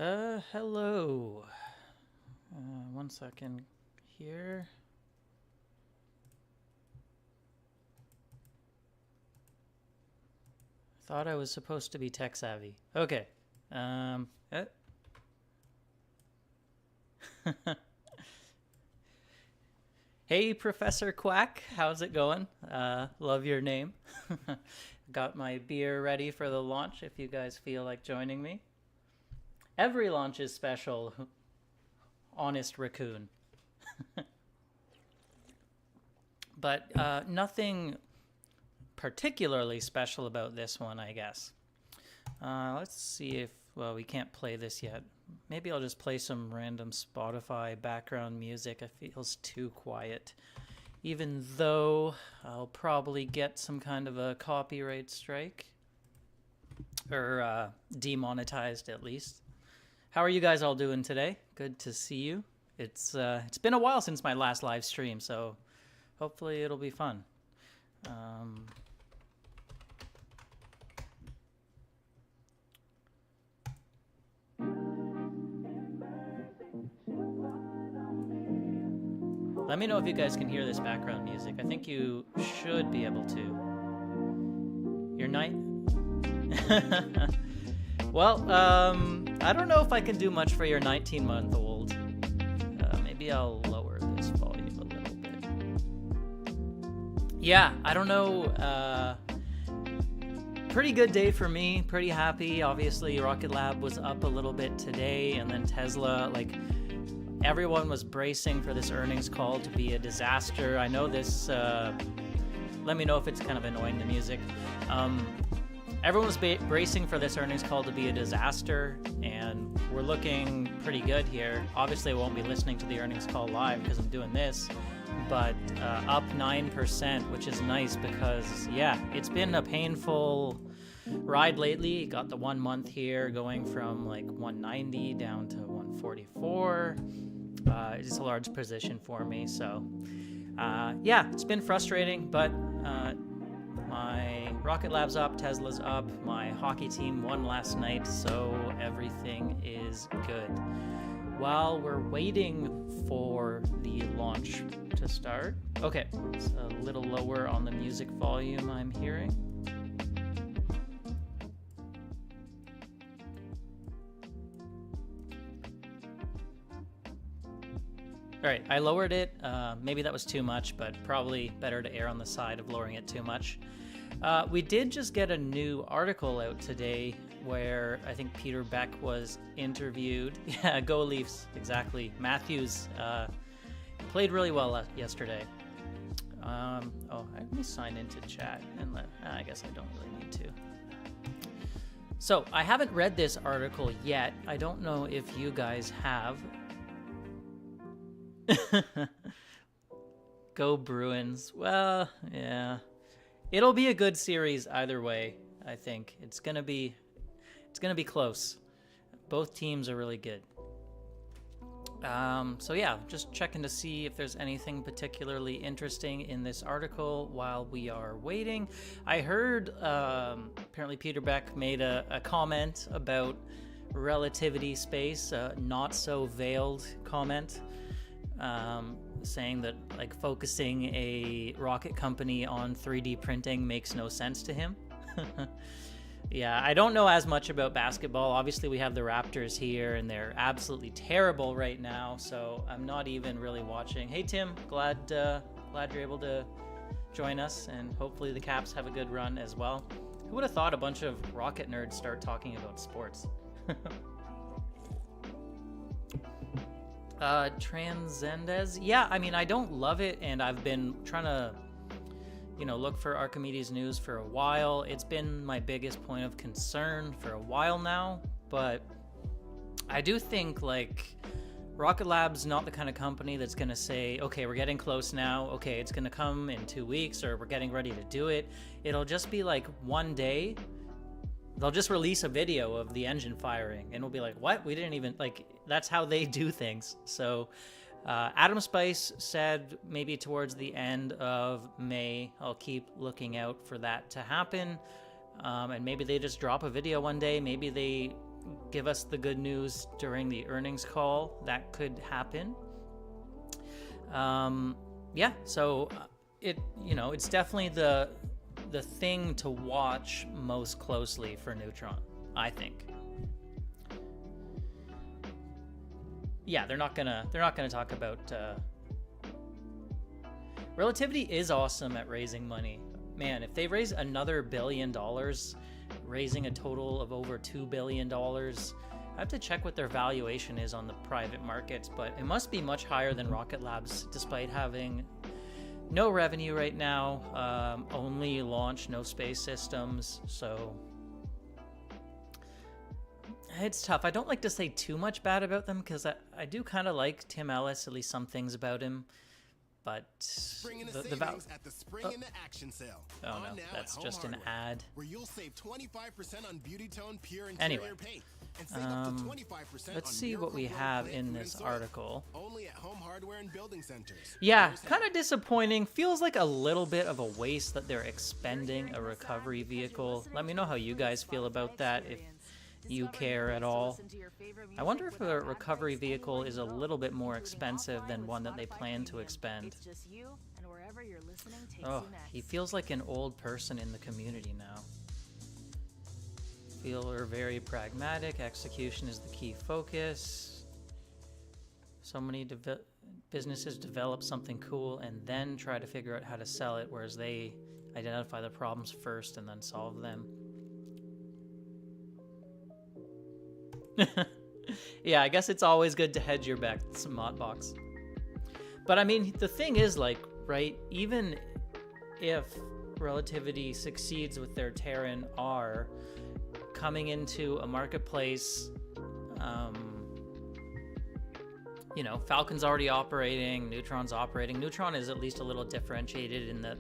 Hello. One second here. Thought I was supposed to be tech savvy. Okay. Hey, Professor Quack. How's it going? Love your name. Got my beer ready for the launch if you guys feel like joining me. Every launch is special. Honest raccoon. But nothing particularly special about this one, I guess. Let's see if, well, we can't play this yet. Maybe I'll just play some random Spotify background music. It feels too quiet. Even though I'll probably get some kind of a copyright strike. Or demonetized, at least. How are you guys all doing today? Good to see you. It's been a while since my last live stream, so hopefully it'll be fun. Let me know if you guys can hear this background music. I think you should be able to. Your night? Well, I don't know if I can do much for your 19-month-old. Maybe I'll lower this volume a little bit. Yeah, I don't know. Pretty good day for me. Pretty happy. Obviously, Rocket Lab was up a little bit today, and then Tesla, like, everyone was bracing for this earnings call to be a disaster. I know this, let me know if it's kind of annoying, the music. Everyone was bracing for this earnings call to be a disaster, and we're looking pretty good here. Obviously, I won't be listening to the earnings call live because I'm doing this, but up 9%, which is nice because, yeah, it's been a painful ride lately. Got the 1 month here going from like 190 down to 144. It's a large position for me, so yeah, it's been frustrating, but my Rocket Lab's up, Tesla's up, my hockey team won last night, so everything is good. While we're waiting for the launch to start, okay, it's a little lower on the music volume I'm hearing. All right, I lowered it. Maybe that was too much, but probably better to err on the side of lowering it too much. We did just get a new article out today where I think Peter Beck was interviewed. Yeah, go Leafs, exactly. Matthews played really well yesterday. Let me sign into chat and I guess I don't really need to. So I haven't read this article yet. I don't know if you guys have. Go Bruins. Well, yeah. It'll be a good series either way, I think. It's gonna be close. Both teams are really good. So yeah, just checking to see if there's anything particularly interesting in this article while we are waiting. I heard apparently Peter Beck made a comment about relativity space, not so veiled comment. Saying that like focusing a rocket company on 3D printing makes no sense to him. Yeah, I don't know as much about basketball. Obviously, we have the Raptors here, and they're absolutely terrible right now, so I'm not even really watching. Hey, Tim, glad you're able to join us, and hopefully the Caps have a good run as well. Who would have thought a bunch of rocket nerds start talking about sports? Transcendez. Yeah, I mean, I don't love it, and I've been trying to, look for Archimedes news for a while. It's been my biggest point of concern for a while now, but I do think, like, Rocket Lab's not the kind of company that's going to say, okay, we're getting close now, okay, it's going to come in 2 weeks, or we're getting ready to do it. It'll just be, like, one day, they'll just release a video of the engine firing, and we'll be like, what? We didn't even, like, that's how they do things. So Adam Spice said maybe towards the end of May. I'll keep looking out for that to happen. And maybe they just drop a video one day. Maybe they give us the good news during the earnings call. That could happen. Yeah, so it's definitely the thing to watch most closely for Neutron, I think. Yeah, they're not gonna talk about Relativity is awesome at raising money. Man, if they raise another $1 billion, raising a total of over $2 billion, I have to check what their valuation is on the private markets, but it must be much higher than Rocket Lab's, despite having no revenue right now, only launch, no space systems, so it's tough. I don't like to say too much bad about them because I do kind of like Tim Ellis, at least some things about him. But at the Spring in the Action Sale. Oh no, that's just an ad. Where you'll save 25% on Beauty Tone Pure Interior Paint. And save up to 25% let's on see what we have in this soil. article. Only at Home Hardware and Building Centers. Yeah, kind of disappointing. Feels like a little bit of a waste that they're expending a recovery vehicle. Let me know how you guys feel about that, if you care at all. I wonder if a recovery vehicle is a little bit more expensive than one that they plan to expend. Oh, he feels like an old person in the community now. Feel we're very pragmatic. Execution is the key focus. So many businesses develop something cool and then try to figure out how to sell it, whereas they identify the problems first and then solve them. Yeah, I guess it's always good to hedge your bets, Modbox. But I mean, the thing is, like, right, even if Relativity succeeds with their Terran R, coming into a marketplace, Falcon's already operating, Neutron's operating. Neutron is at least a little differentiated in that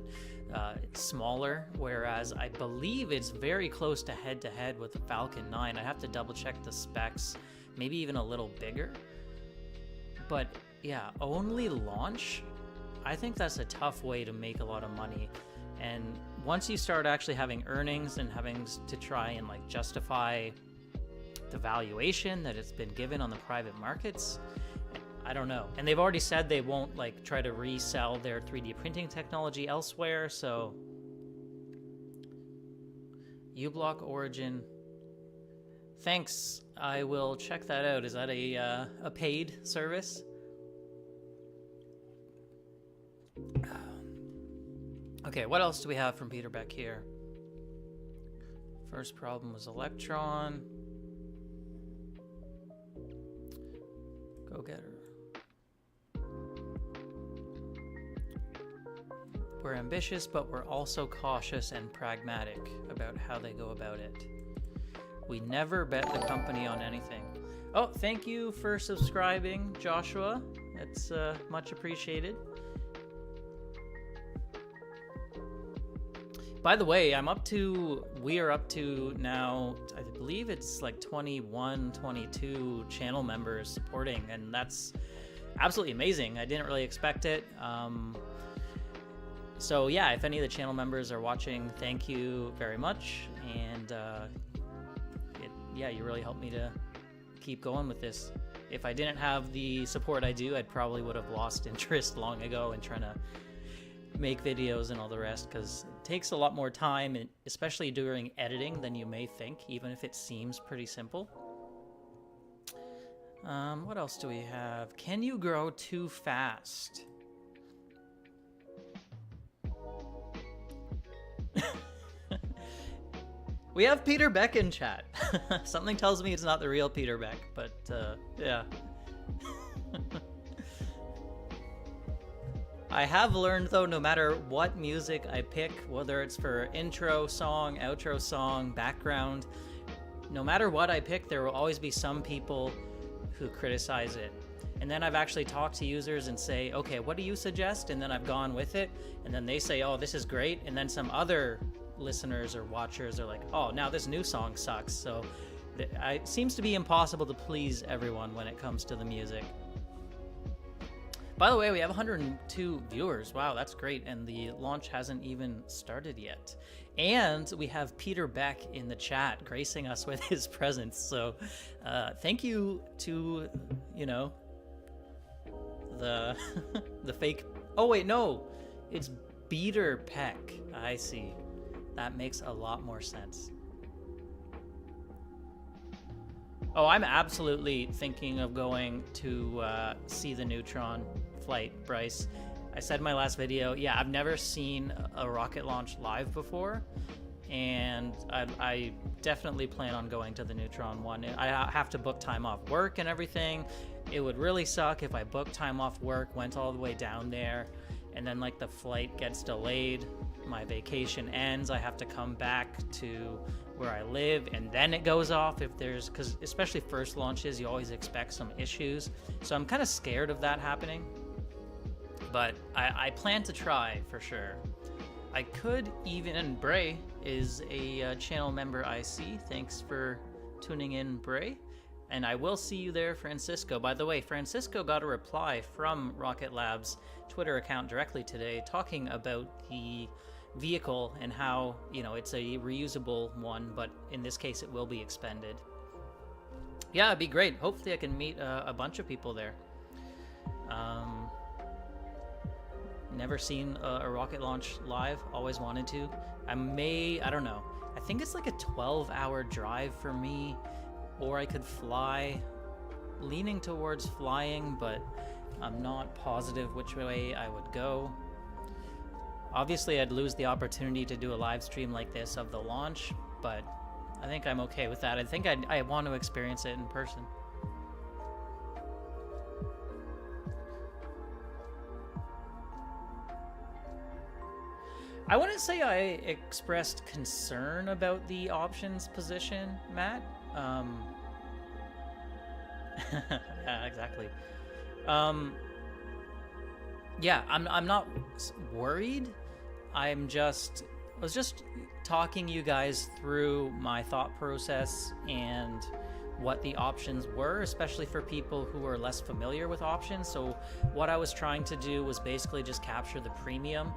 it's smaller, whereas I believe it's very close to head-to-head with the Falcon 9. I have to double-check the specs, maybe even a little bigger. But yeah, only launch, I think that's a tough way to make a lot of money. And once you start actually having earnings and having to try and like justify the valuation that it's been given on the private markets, I don't know. And they've already said they won't like try to resell their 3D printing technology elsewhere, so uBlock Origin. Thanks. I will check that out. Is that a paid service? Okay, what else do we have from Peter Beck here? First problem was Electron. Go get her. We're ambitious, but we're also cautious and pragmatic about how they go about it. We never bet the company on anything. Oh, thank you for subscribing, Joshua. That's much appreciated. By the way, we are up to now, I believe it's like 21, 22 channel members supporting, and that's absolutely amazing. I didn't really expect it. So yeah, if any of the channel members are watching, thank you very much. And you really helped me to keep going with this. If I didn't have the support I do, I probably would have lost interest long ago in trying to make videos and all the rest, because it takes a lot more time, and especially during editing, than you may think, even if it seems pretty simple. What else do we have? Can you grow too fast? We have Peter Beck in chat. Something tells me it's not the real Peter Beck, but yeah. I have learned, though, no matter what music I pick, whether it's for intro song, outro song, background, no matter what I pick, there will always be some people who criticize it. And then I've actually talked to users and say, okay, what do you suggest? And then I've gone with it. And then they say, oh, this is great. And then some other listeners or watchers are like, oh, now this new song sucks. So it seems to be impossible to please everyone when it comes to the music. By the way, we have 102 viewers. Wow, that's great. And the launch hasn't even started yet. And we have Peter Beck in the chat gracing us with his presence. So thank you to, you know, the the fake. Oh, wait, no. It's Peter Peck. I see. That makes a lot more sense. Oh, I'm absolutely thinking of going to see the Neutron flight, Bryce. I said in my last video, yeah, I've never seen a rocket launch live before, and I definitely plan on going to the Neutron one. I have to book time off work and everything. It would really suck if I booked time off work, went all the way down there, and then like the flight gets delayed, my vacation ends, I have to come back to where I live, and then it goes off if there's, because especially first launches, you always expect some issues. So I'm kind of scared of that happening, but I plan to try for sure. I could even, and Bray is a channel member I see. Thanks for tuning in, Bray. And I will see you there, Francisco. By the way, Francisco got a reply from Rocket Lab's Twitter account directly today talking about the vehicle and how, you know, it's a reusable one, but in this case it will be expended. Yeah, it'd be great. Hopefully I can meet a bunch of people there. Never seen a rocket launch live, always wanted to. I don't know. I think it's like a 12-hour drive for me, or I could fly. Leaning towards flying, but I'm not positive which way I would go. Obviously, I'd lose the opportunity to do a live stream like this of the launch, but I think I'm okay with that. I think I want to experience it in person. I wouldn't say I expressed concern about the options position, Matt. Yeah, exactly. Yeah, I'm not worried. I was just talking you guys through my thought process and what the options were, especially for people who are less familiar with options. So what I was trying to do was basically just capture the premium,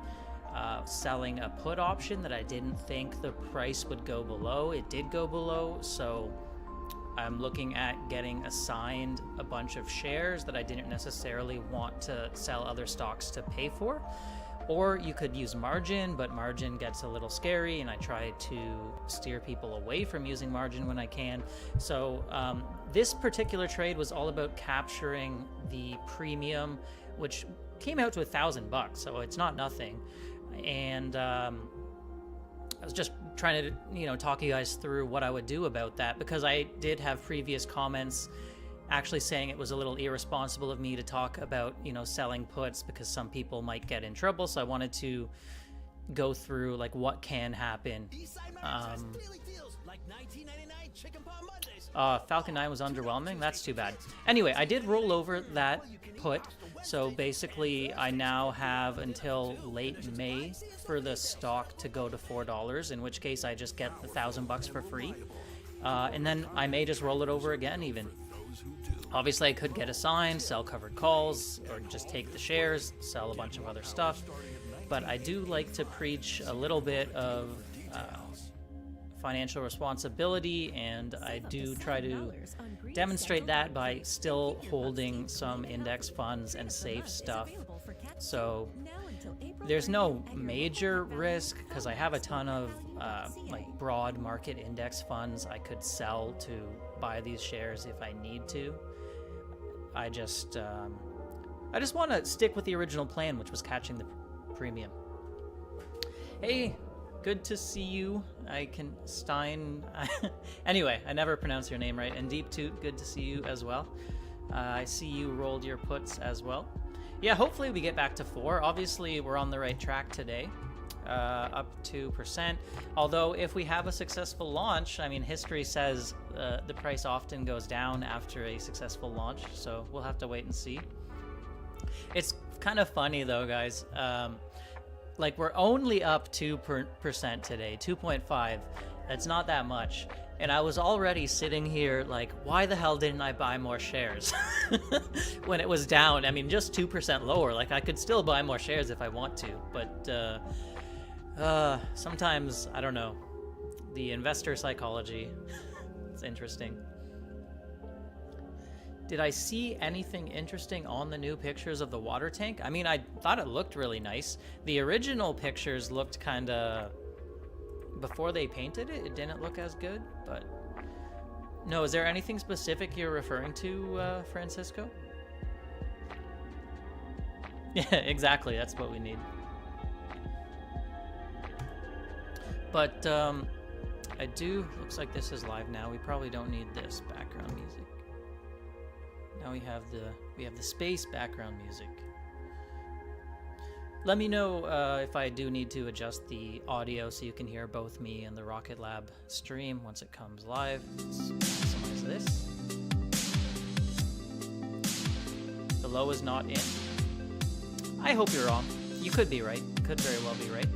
selling a put option that I didn't think the price would go below. It did go below, so I'm looking at getting assigned a bunch of shares that I didn't necessarily want to sell other stocks to pay for. Or you could use margin, but margin gets a little scary, and I try to steer people away from using margin when I can. So this particular trade was all about capturing the premium, which came out to $1,000, so it's not nothing. And I was just trying to, you know, talk you guys through what I would do about that, because I did have previous comments actually saying it was a little irresponsible of me to talk about, you know, selling puts because some people might get in trouble. So I wanted to go through like what can happen. Falcon 9 was underwhelming. That's too bad. Anyway, I did roll over that put. So basically, I now have until late May for the stock to go to $4, in which case I just get the $1,000 for free. And then I may just roll it over again even. Obviously, I could get assigned, sell covered calls, or just take the shares, sell a bunch of other stuff. But I do like to preach a little bit of financial responsibility, and I do try to demonstrate that by still holding some index funds and safe stuff. So there's no major risk because I have a ton of like broad market index funds I could sell to buy these shares if I need to. I just want to stick with the original plan, which was catching the premium. Hey, good to see you. I can Stein. Anyway, I never pronounce your name right. And Deep Toot, good to see you as well. I see you rolled your puts as well. Yeah, hopefully we get back to 4. Obviously, we're on the right track today, up 2%. Although, if we have a successful launch, I mean, history says the price often goes down after a successful launch. So we'll have to wait and see. It's kind of funny though, guys. Like, we're only up 2% today, 2.5, It's not that much. And I was already sitting here like, why the hell didn't I buy more shares when it was down? I mean, just 2% lower. Like, I could still buy more shares if I want to, but sometimes, I don't know, the investor psychology, it's interesting. Did I see anything interesting on the new pictures of the water tank? I mean, I thought it looked really nice. The original pictures looked kind of... Before they painted it, it didn't look as good, but... No, is there anything specific you're referring to, Francisco? Yeah, exactly. That's what we need. But, I do... Looks like this is live now. We probably don't need this background music. Now we have the space background music. Let me know if I do need to adjust the audio so you can hear both me and the Rocket Lab stream once it comes live. Let's maximize this. The low is not in. I hope you're wrong. You could be right. You could very well be right.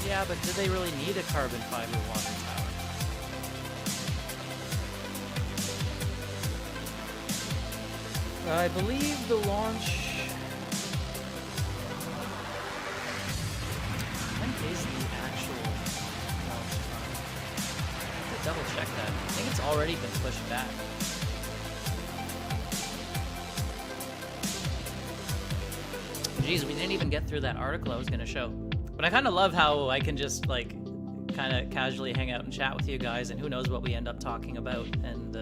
Yeah, but do they really need a carbon fiber water tower? I believe the launch... When is the actual launch time? I have to double check that. I think it's already been pushed back. Jeez, we didn't even get through that article I was going to show. But I kind of love how I can just, like, kind of casually hang out and chat with you guys, and who knows what we end up talking about, and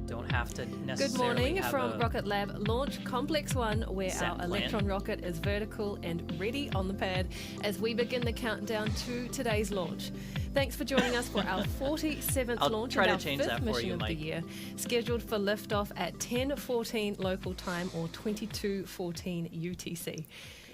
don't have to necessarily Good morning have from Rocket Lab Launch Complex 1, where our plan. Electron rocket is vertical and ready on the pad as we begin the countdown to today's launch. Thanks for joining us for our 47th launch and our fifth mission of the year, scheduled for liftoff at 10:14 local time or 22:14 UTC.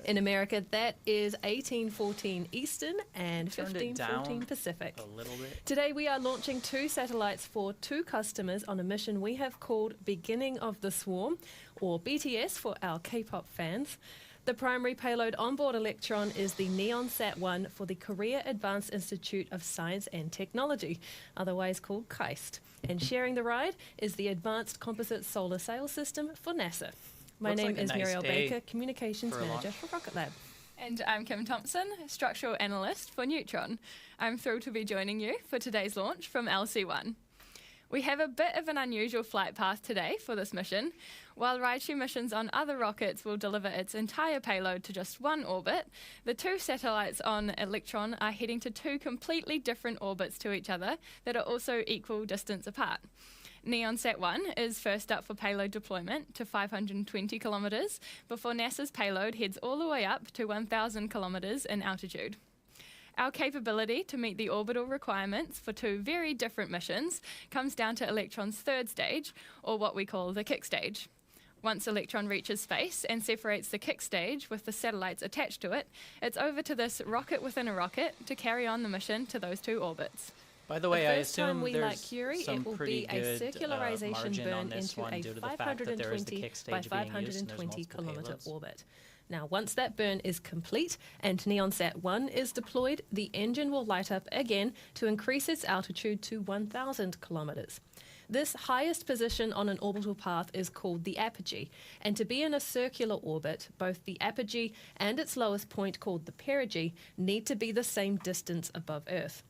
In America, that is 18:14 Eastern and 15:14 Pacific. A little bit. Today, we are launching 2 satellites for 2 customers on a mission we have called Beginning of the Swarm, or BTS for our K-pop fans. The primary payload onboard Electron is the NeonSat-1 for the Korea Advanced Institute of Science and Technology, otherwise called KAIST. And sharing the ride is the Advanced Composite Solar Sail System for NASA. My name is Muriel Baker, Communications Manager for Rocket Lab. And I'm Kim Thompson, Structural Analyst for Neutron. I'm thrilled to be joining you for today's launch from LC1. We have a bit of an unusual flight path today for this mission. While rideshare missions on other rockets will deliver its entire payload to just one orbit, the 2 satellites on Electron are heading to 2 completely different orbits to each other that are also equal distance apart. NeonSat-1 is first up for payload deployment to 520 kilometres before NASA's payload heads all the way up to 1,000 kilometres in altitude. Our capability to meet the orbital requirements for 2 very different missions comes down to Electron's 3rd stage, or what we call the kick stage. Once Electron reaches space and separates the kick stage with the satellites attached to it, it's over to this rocket within a rocket to carry on the mission to those 2 orbits. By the way, I The assume first time we there's like Curie, some it will pretty be a good circularization margin burn on this into one a due to the fact that there is the 520 kick by stage being used and there's 520 multiple kilometer payloads. orbit. Now, once that burn is complete and NeonSat-1 is deployed, the engine will light up again to increase its altitude to 1,000 kilometers. This highest position on an orbital path is called the apogee, and to be in a circular orbit, both the apogee and its lowest point, called the perigee, need to be the same distance above Earth.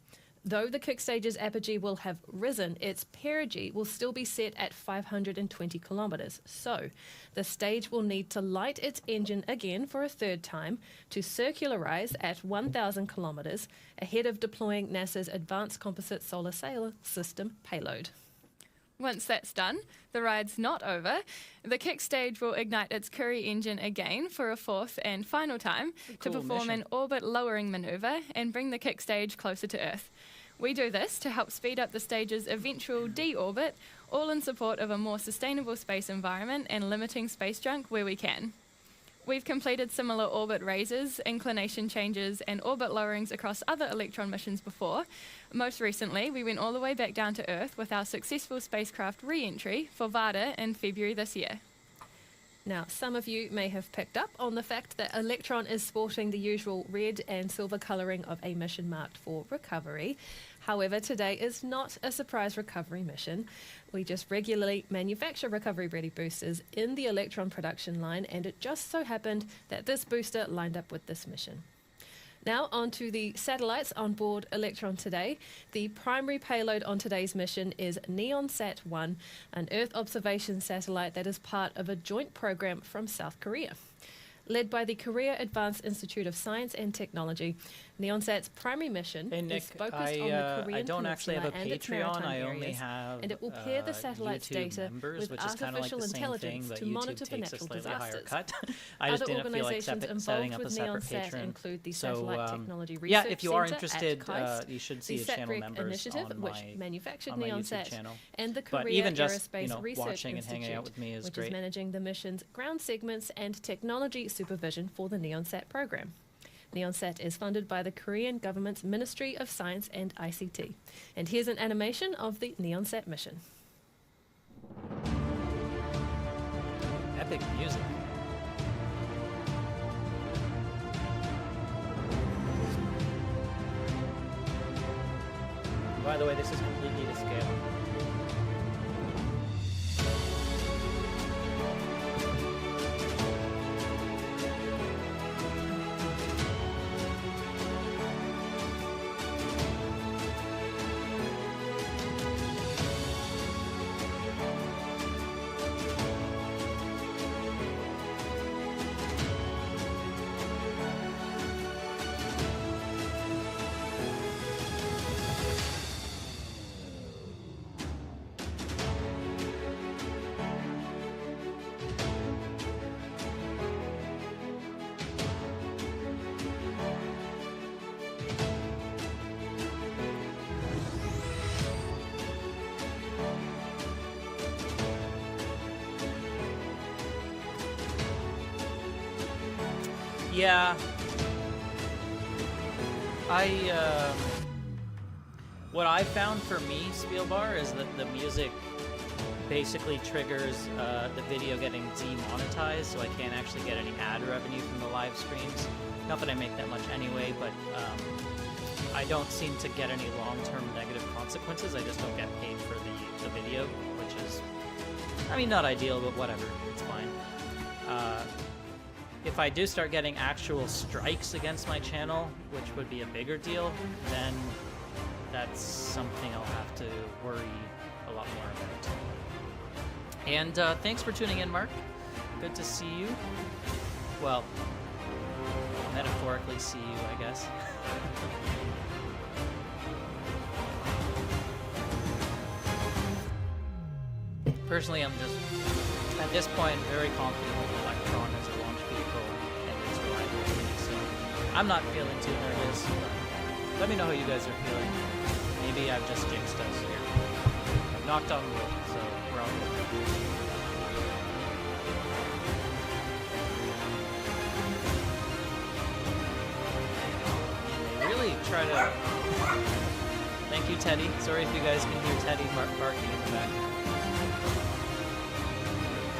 Though the kick stage's apogee will have risen, its perigee will still be set at 520 kilometres. So, the stage will need to light its engine again for a 3rd time to circularise at 1,000 kilometres ahead of deploying NASA's Advanced Composite Solar Sail System payload. Once that's done, the ride's not over. The kick stage will ignite its Curie engine again for a 4th and final time to perform an orbit lowering manoeuvre and bring the kick stage closer to Earth. We do this to help speed up the stage's eventual deorbit, all in support of a more sustainable space environment and limiting space junk where we can. We've completed similar orbit raises, inclination changes, and orbit lowerings across other Electron missions before. Most recently, we went all the way back down to Earth with our successful spacecraft re-entry for Varda in February this year. Now, some of you may have picked up on the fact that Electron is sporting the usual red and silver colouring of a mission marked for recovery. However, today is not a surprise recovery mission. We just regularly manufacture recovery-ready boosters in the Electron production line, and it just so happened that this booster lined up with this mission. Now on to the satellites on board Electron today. The primary payload on today's mission is NeonSat-1, an Earth observation satellite that is part of a joint program from South Korea. Led by the Korea Advanced Institute of Science and Technology, NeonSat's primary mission Hey, Nick, is focused on the Korean I don't actually have a Peninsula and its Patreon. maritime I only areas, have and it will pair the satellite's YouTube data members, with which is kind of like artificial the same intelligence thing, but to YouTube monitor for takes a natural slightly higher disasters. cut. I just Other didn't feel like organizations setting involved up a with separate NeonSat Patreon. include the So, Satellite Technology Research yeah, if you are Centre interested, at KAIST, you should the see the channel SATREC members initiative, on which my manufactured on my YouTube NeonSat, channel. and the But Korea even just, Aerospace Research watching and Institute, hanging out with me is which great. is managing the mission's ground segments and technology supervision for the NeonSat program. NeonSat is funded by the Korean government's Ministry of Science and ICT. And here's an animation of the NeonSat mission. Epic music. By the way, this is completely to scale. Yeah. What I found for me, Spielbar, is that the music basically triggers the video getting demonetized, so I can't actually get any ad revenue from the live streams. Not that I make that much anyway, but I don't seem to get any long-term negative consequences. I just don't get paid for the video, which is, I mean, not ideal, but whatever. It's fine. If I do start getting actual strikes against my channel, which would be a bigger deal, then that's something I'll have to worry a lot more about. And thanks for tuning in, Mark. Good to see you. Well, metaphorically see you, I guess. Personally, I'm just, at this point, very confident with Electron as a launch vehicle and its reliability, so I'm not feeling too nervous. Let me know how you guys are feeling. Maybe I've just jinxed us here. I've knocked on wood, so we're all good. They really try to... Thank you, Teddy. Sorry if you guys can hear Teddy barking in the back.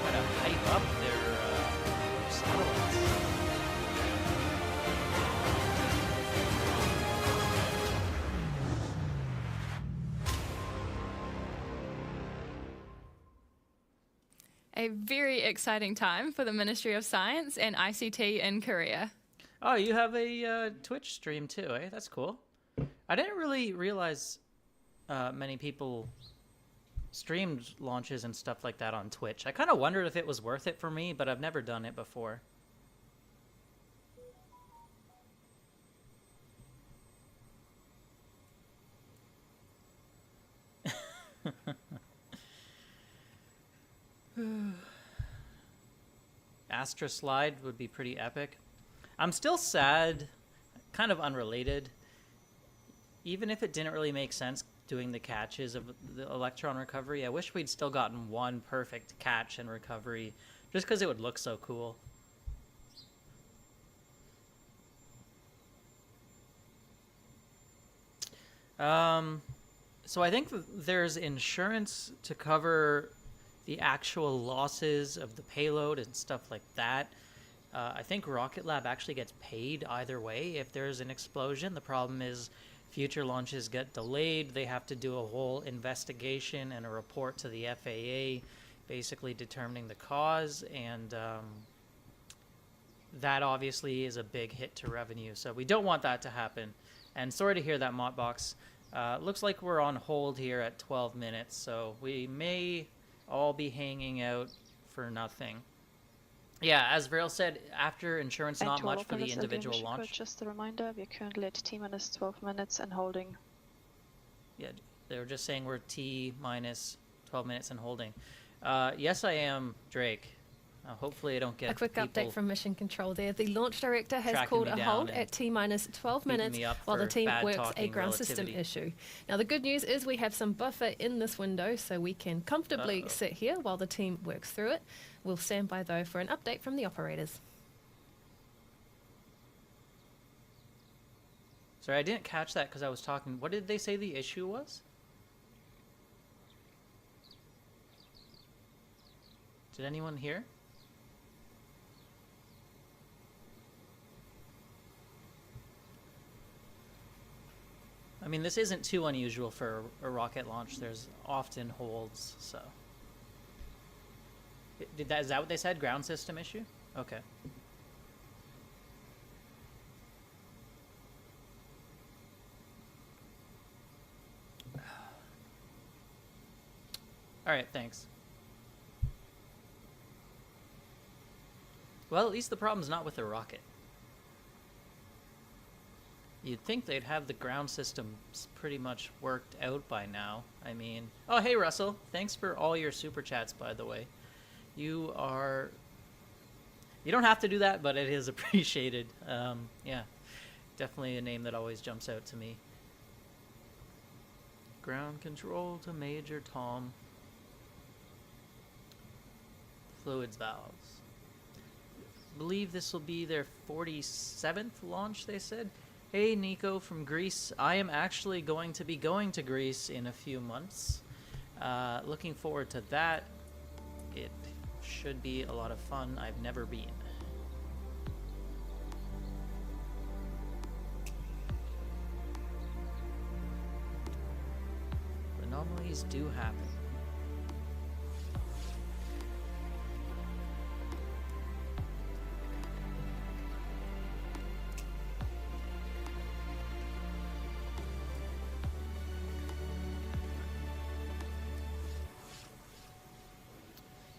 Try to hype up their satellites. A very exciting time for the Ministry of Science and ICT in Korea. Oh, you have a Twitch stream too, eh? That's cool. I didn't really realize many people streamed launches and stuff like that on Twitch. I kind of wondered if it was worth it for me, but I've never done it before. Astra Slide would be pretty epic. I'm still sad, kind of unrelated. Even if it didn't really make sense doing the catches of the Electron recovery, I wish we'd still gotten one perfect catch and recovery, just because it would look so cool. So I think there's insurance to cover the actual losses of the payload and stuff like that, I think Rocket Lab actually gets paid either way if there's an explosion. The problem is future launches get delayed. They have to do a whole investigation and a report to the FAA, basically determining the cause, and that obviously is a big hit to revenue. So we don't want that to happen. And sorry to hear that, Mottbox. Looks like we're on hold here at 12 minutes, so we may all be hanging out for nothing. Yeah, as Vrail said, after insurance, not much for the individual launch. Just a reminder, we're currently at T-minus 12 minutes and holding. Yeah, they were just saying we're T-minus 12 minutes and holding. Yes, I am, Drake. Hopefully I don't get a quick people update from Mission Control there. The launch director has tracking called me a down hold and at T-minus 12 beating minutes me up while the for team bad works a talking ground system relativity. issue. Now the good news is we have some buffer in this window so we can comfortably sit here while the team works through it. We'll stand by though for an update from the operators. Sorry, I didn't catch that because I was talking. What did they say the issue was? Did anyone hear? I mean, this isn't too unusual for a rocket launch. There's often holds, so. Is that what they said? Ground system issue? Okay. All right, thanks. Well, at least the problem's not with the rocket. You'd think they'd have the ground systems pretty much worked out by now. I mean... Oh, hey, Russell. Thanks for all your super chats, by the way. You are... You don't have to do that, but it is appreciated. Yeah, definitely a name that always jumps out to me. Ground control to Major Tom. Fluids valves. I believe this will be their 47th launch, they said. Hey, Nico from Greece. I am actually going to be going to Greece in a few months. Looking forward to that. It should be a lot of fun. I've never been. Anomalies do happen.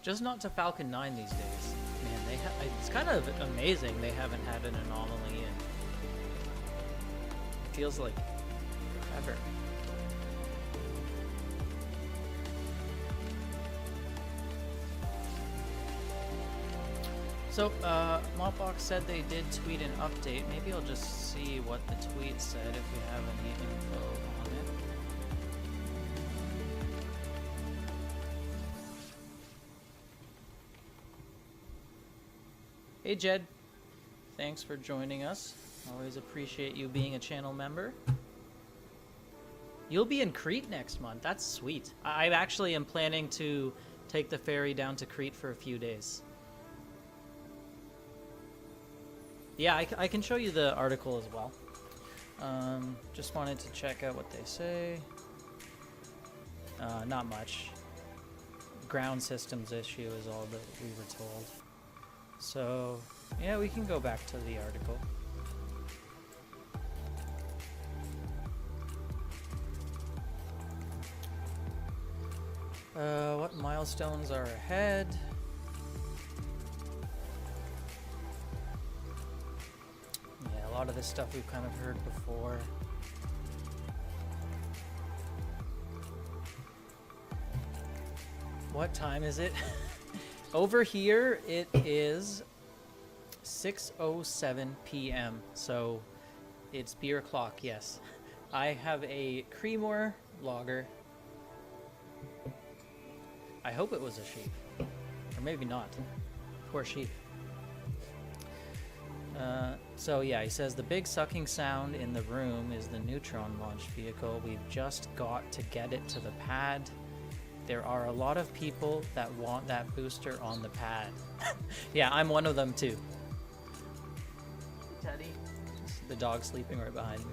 Just not to Falcon 9 these days. Man, it's kind of amazing they haven't had an anomaly in. It feels like forever. So, Mottbox said they did tweet an update. Maybe I'll just see what the tweet said if we have any info on it. Hey Jed, thanks for joining us. Always appreciate you being a channel member. You'll be in Crete next month. That's sweet. I actually am planning to take the ferry down to Crete for a few days. Yeah, I can show you the article as well. Just wanted to check out what they say. Not much. Ground systems issue is all that we were told. So, yeah, we can go back to the article. What milestones are ahead? Yeah, a lot of this stuff we've kind of heard before. What time is it? Over here, it is 6:07 p.m. So it's beer o'clock, yes. I have a Creemore lager. I hope it was a sheep. Or maybe not. Poor sheep. So yeah, he says the big sucking sound in the room is the Neutron launch vehicle. We've just got to get it to the pad. there are a lot of people that want that booster on the pad. Yeah, I'm one of them too. Teddy. The dog sleeping right behind me.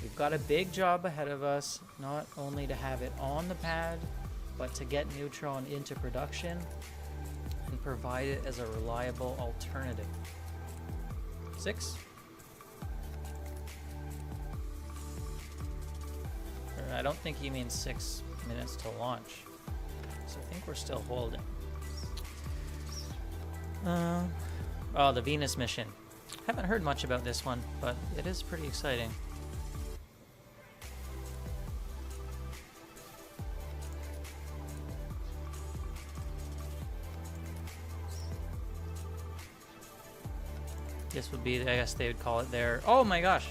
We've got a big job ahead of us, not only to have it on the pad, but to get Neutron into production and provide it as a reliable alternative. 6? I don't think he means 6 minutes to launch. So I think we're still holding. Oh, the Venus mission. Haven't heard much about this one, but it is pretty exciting. This would be, I guess they would call it their... Oh my gosh!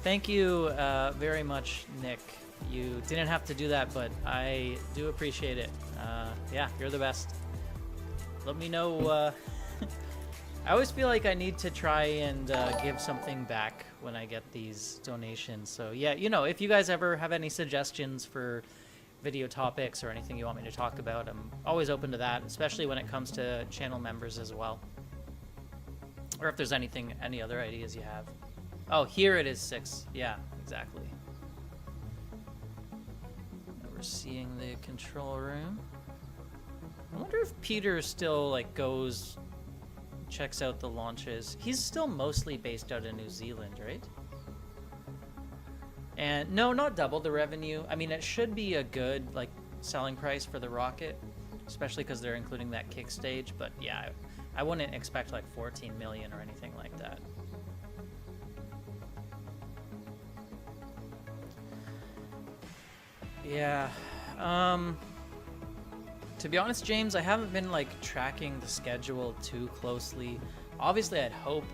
Thank you very much, Nick. You didn't have to do that, but I do appreciate it. Yeah, you're the best. Let me know... I always feel like I need to try and give something back when I get these donations. So yeah, you know, if you guys ever have any suggestions for video topics or anything you want me to talk about, I'm always open to that, especially when it comes to channel members as well. Or if there's any other ideas you have. Oh, here it is 6. Yeah, exactly. Now we're seeing the control room. I wonder if Peter still like goes... checks out the launches. He's still mostly based out of New Zealand, right? And no, not double the revenue. I mean, it should be a good like selling price for the rocket, especially because they're including that kick stage. But yeah, I wouldn't expect like 14 million or anything like that. Yeah. To be honest, James, I haven't been like tracking the schedule too closely. Obviously, I'd hope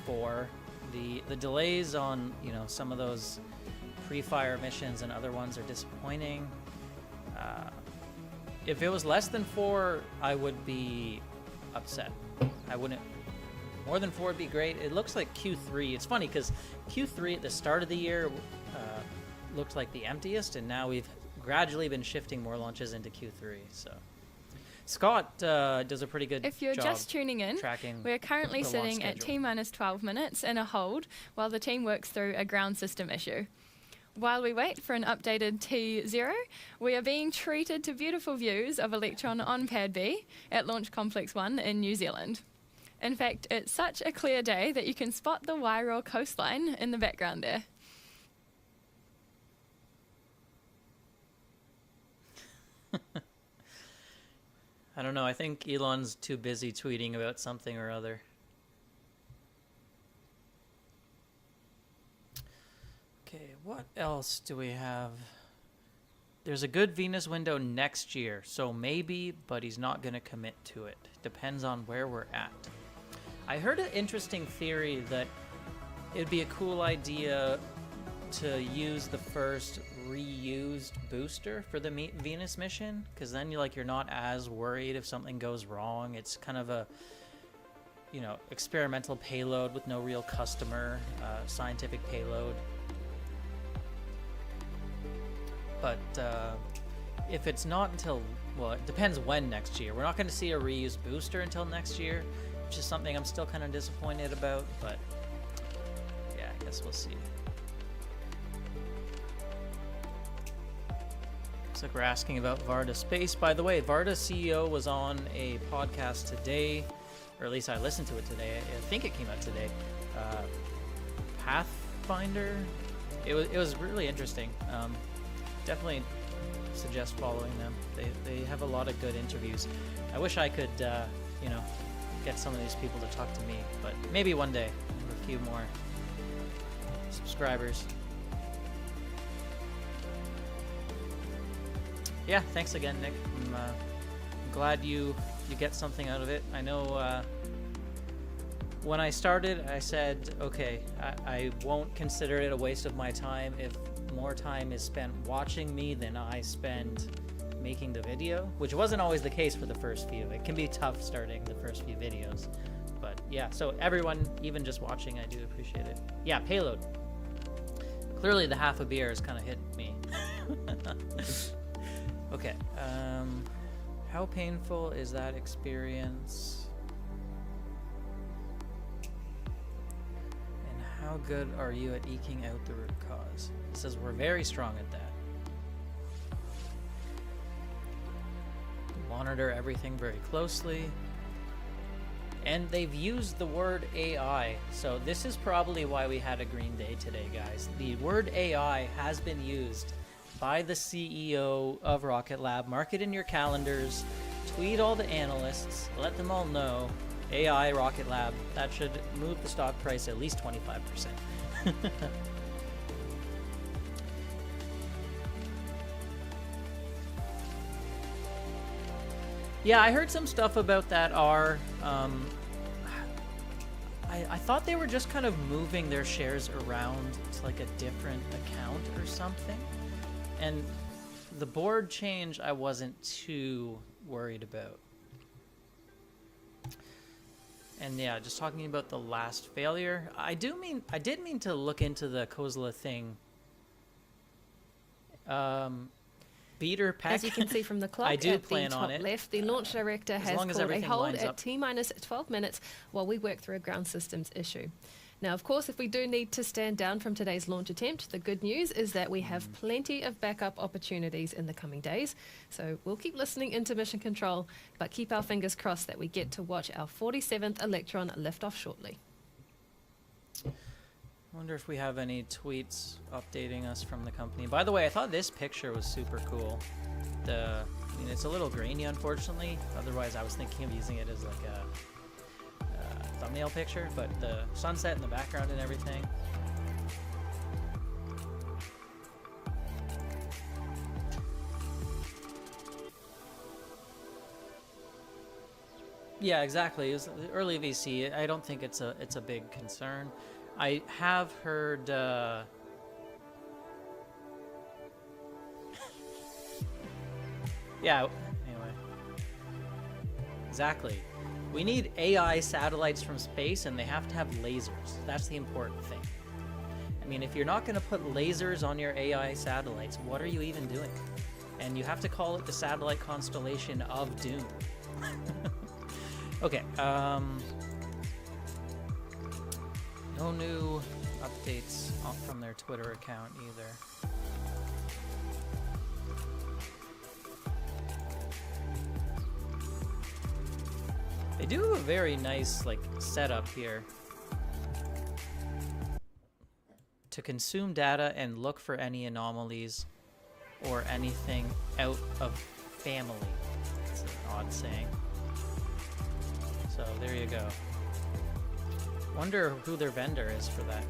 for the delays on, you know, some of those pre-fire missions and other ones are disappointing. If it was less than 4, I would be upset. I wouldn't. More than 4 would be great. It looks like Q3. It's funny because Q3 at the start of the year looked like the emptiest, and now we've gradually been shifting more launches into Q3. So Scott does a pretty good job. If you're just tuning in, we're currently sitting at T-minus 12 minutes in a hold while the team works through a ground system issue. While we wait for an updated T0, we are being treated to beautiful views of Electron on Pad B at Launch Complex 1 in New Zealand. In fact, it's such a clear day that you can spot the Wairau coastline in the background there. I don't know. I think Elon's too busy tweeting about something or other. Okay, what else do we have? There's a good Venus window next year, so maybe, but he's not going to commit to it. Depends on where we're at. I heard an interesting theory that it'd be a cool idea to use the first reused booster for the Venus mission, because then you're not as worried if something goes wrong. It's kind of a, you know, experimental payload with no real customer, scientific payload. But if it's not until, well, it depends when next year. We're not going to see a reused booster until next year, which is something I'm still kind of disappointed about, but yeah, I guess we'll see. Looks like we're asking about Varda Space. By the way, Varda CEO was on a podcast today, or at least I listened to it today. I think it came out today. Pathfinder. It was really interesting. Definitely suggest following them. They have a lot of good interviews. I wish I could, you know, get some of these people to talk to me, but maybe one day with a few more subscribers. Yeah, thanks again, Nick. I'm glad you get something out of it. I know when I started, I said, okay, I won't consider it a waste of my time if more time is spent watching me than I spend making the video, which wasn't always the case for the first few. It can be tough starting the first few videos, but yeah, so everyone, even just watching, I do appreciate it. Yeah, Payload. Clearly the half a beer has kind of hit me. Okay. How painful is that experience? And how good are you at eking out the root cause? It says we're very strong at that. Monitor everything very closely. And they've used the word AI. So this is probably why we had a green day today, guys. The word AI has been used by the CEO of Rocket Lab. Mark it in your calendars. Tweet all the analysts. Let them all know. AI Rocket Lab. That should move the stock price at least 25%. Yeah, I heard some stuff about that R. I thought they were just kind of moving their shares around to like a different account or something. And the board change I wasn't too worried about. And yeah, just talking about the last failure, I did mean to look into the Kozla thing. Beater pack. As you can see from the clock I do at plan the on top it. left, the launch director has long as called a everything hold lines at up. T-minus 12 minutes while we work through a ground systems issue. Now, of course, if we do need to stand down from today's launch attempt, the good news is that we have plenty of backup opportunities in the coming days. So we'll keep listening into mission control, but keep our fingers crossed that we get to watch our 47th Electron lift off shortly. I wonder if we have any tweets updating us from the company. By the way, I thought this picture was super cool. I mean, it's a little grainy, unfortunately. Otherwise, I was thinking of using it as like a thumbnail picture. But the sunset in the background and everything. Yeah, exactly. It was early VC. I don't think it's a big concern. I have heard. Yeah, anyway. Exactly. We need AI satellites from space, and they have to have lasers. That's the important thing. I mean, if you're not going to put lasers on your AI satellites, what are you even doing? And you have to call it the satellite constellation of Doom. Okay, no new updates from their Twitter account either. They do have a very nice setup here to consume data and look for any anomalies or anything out of family. It's an odd saying. So there you go. Wonder who their vendor is for that.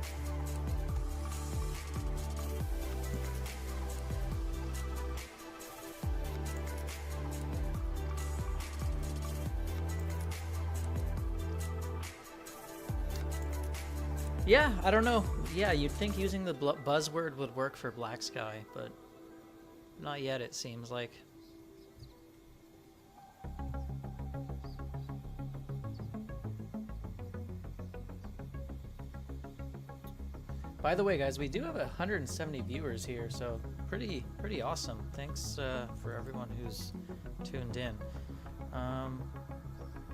Yeah, I don't know. Yeah, you'd think using the buzzword would work for Black Sky, but not yet, it seems like. By the way, guys, we do have 170 viewers here, so pretty awesome. Thanks for everyone who's tuned in.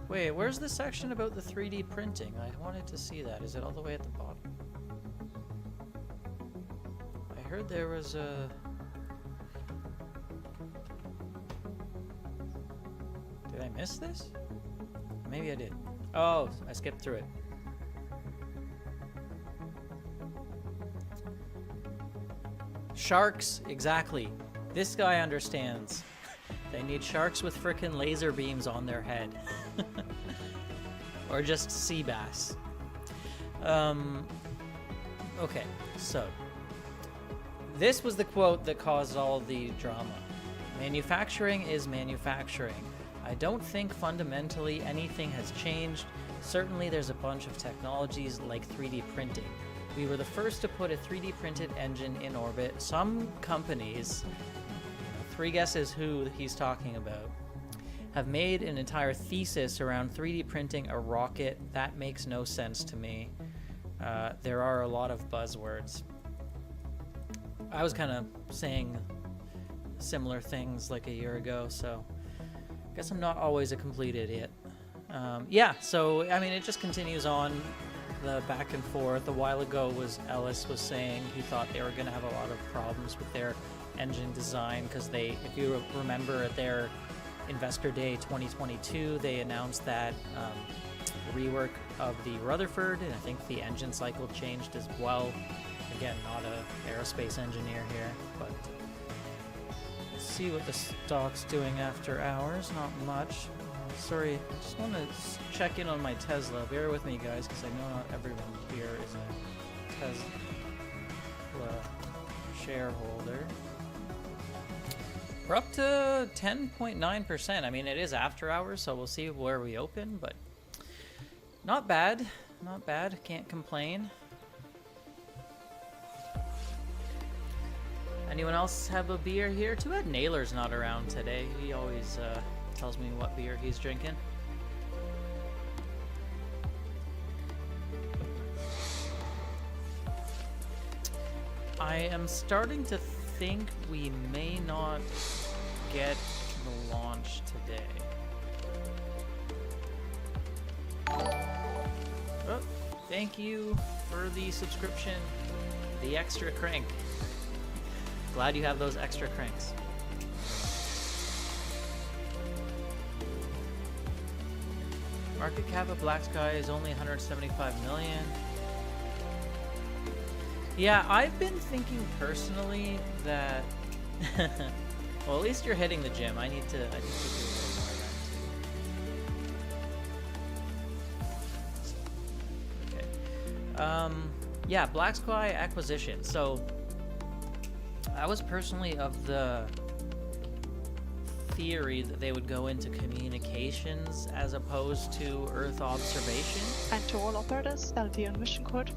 Wait, where's the section about the 3D printing? I wanted to see that. Is it all the way at the bottom? I heard there was a... Did I miss this? Maybe I did. Oh, I skipped through it. Sharks, exactly. This guy understands. They need sharks with frickin' laser beams on their head. Or just sea bass. Okay, so. This was the quote that caused all the drama. Manufacturing is manufacturing. I don't think fundamentally anything has changed. Certainly there's a bunch of technologies like 3D printing. We were the first to put a 3D printed engine in orbit. Some companies, 3 guesses who he's talking about, have made an entire thesis around 3D printing a rocket. That makes no sense to me. There are a lot of buzzwords. I was kind of saying similar things like a year ago, so I guess I'm not always a complete idiot. Yeah, so I mean, it just continues on the back and forth. A while ago Ellis was saying he thought they were going to have a lot of problems with their engine design because they, if you remember at their Investor Day 2022, they announced that rework of the Rutherford, and I think the engine cycle changed as well. Again, not a aerospace engineer here, but let's see what the stock's doing after hours. Not much. Sorry, I just want to check in on my Tesla. Bear with me, guys, because I know not everyone here is a Tesla shareholder. We're up to 10.9%. I mean, it is after hours, so we'll see where we open, but not bad. Not bad. Can't complain. Anyone else have a beer here? Too bad Naylor's not around today. He always tells me what beer he's drinking. I am starting to think we may not get the launch today. Oh, thank you for the subscription, the extra crank. Glad you have those extra cranks. Market cap of Black Sky is only 175 million. Yeah, I've been thinking personally that well, at least you're hitting the gym. I need to do a little more of that too. Okay. Yeah, Black Sky acquisition. So I was personally of the theory that they would go into communications as opposed to Earth observation. And to all operators, LD on mission code.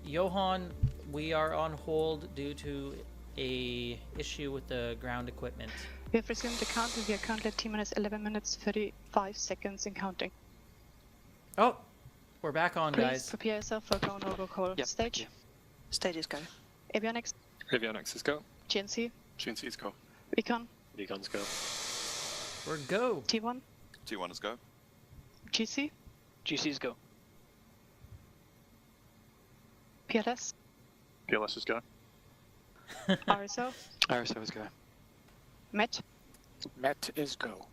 Johan, we are on hold due to a issue with the ground equipment. We have resumed the count and we are currently at T-minus 11 minutes 35 seconds in counting. Oh, we're back on, Please guys. prepare yourself for go no-go call. Yep. Stage. Yeah. Stage is go. Avionics. Avionics is go. GNC. GNC is go. Recon. Beacons go. We're go. T1. T1 is go. GC. GC's go. PLS. PLS is go. RSO. RSO is go. MET. MET is go.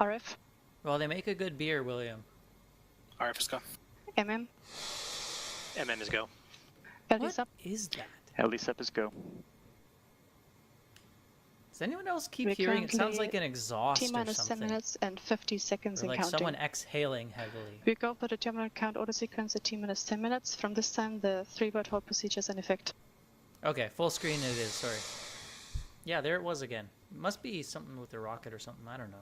RF. Well, they make a good beer, William. RF is go. MM. MM is go. LD What sub. is that? LD SEP is go. Does anyone else keep We're hearing? It sounds currently like an exhaust or T-minus 10 something. minutes and 50 seconds Or in like counting. someone exhaling heavily. We go for the terminal count order sequence at T-minus 10 minutes. From this time, the 3-word hold procedure is in effect. Okay, full screen it is, sorry. Yeah, there it was again. It must be something with the rocket or something, I don't know.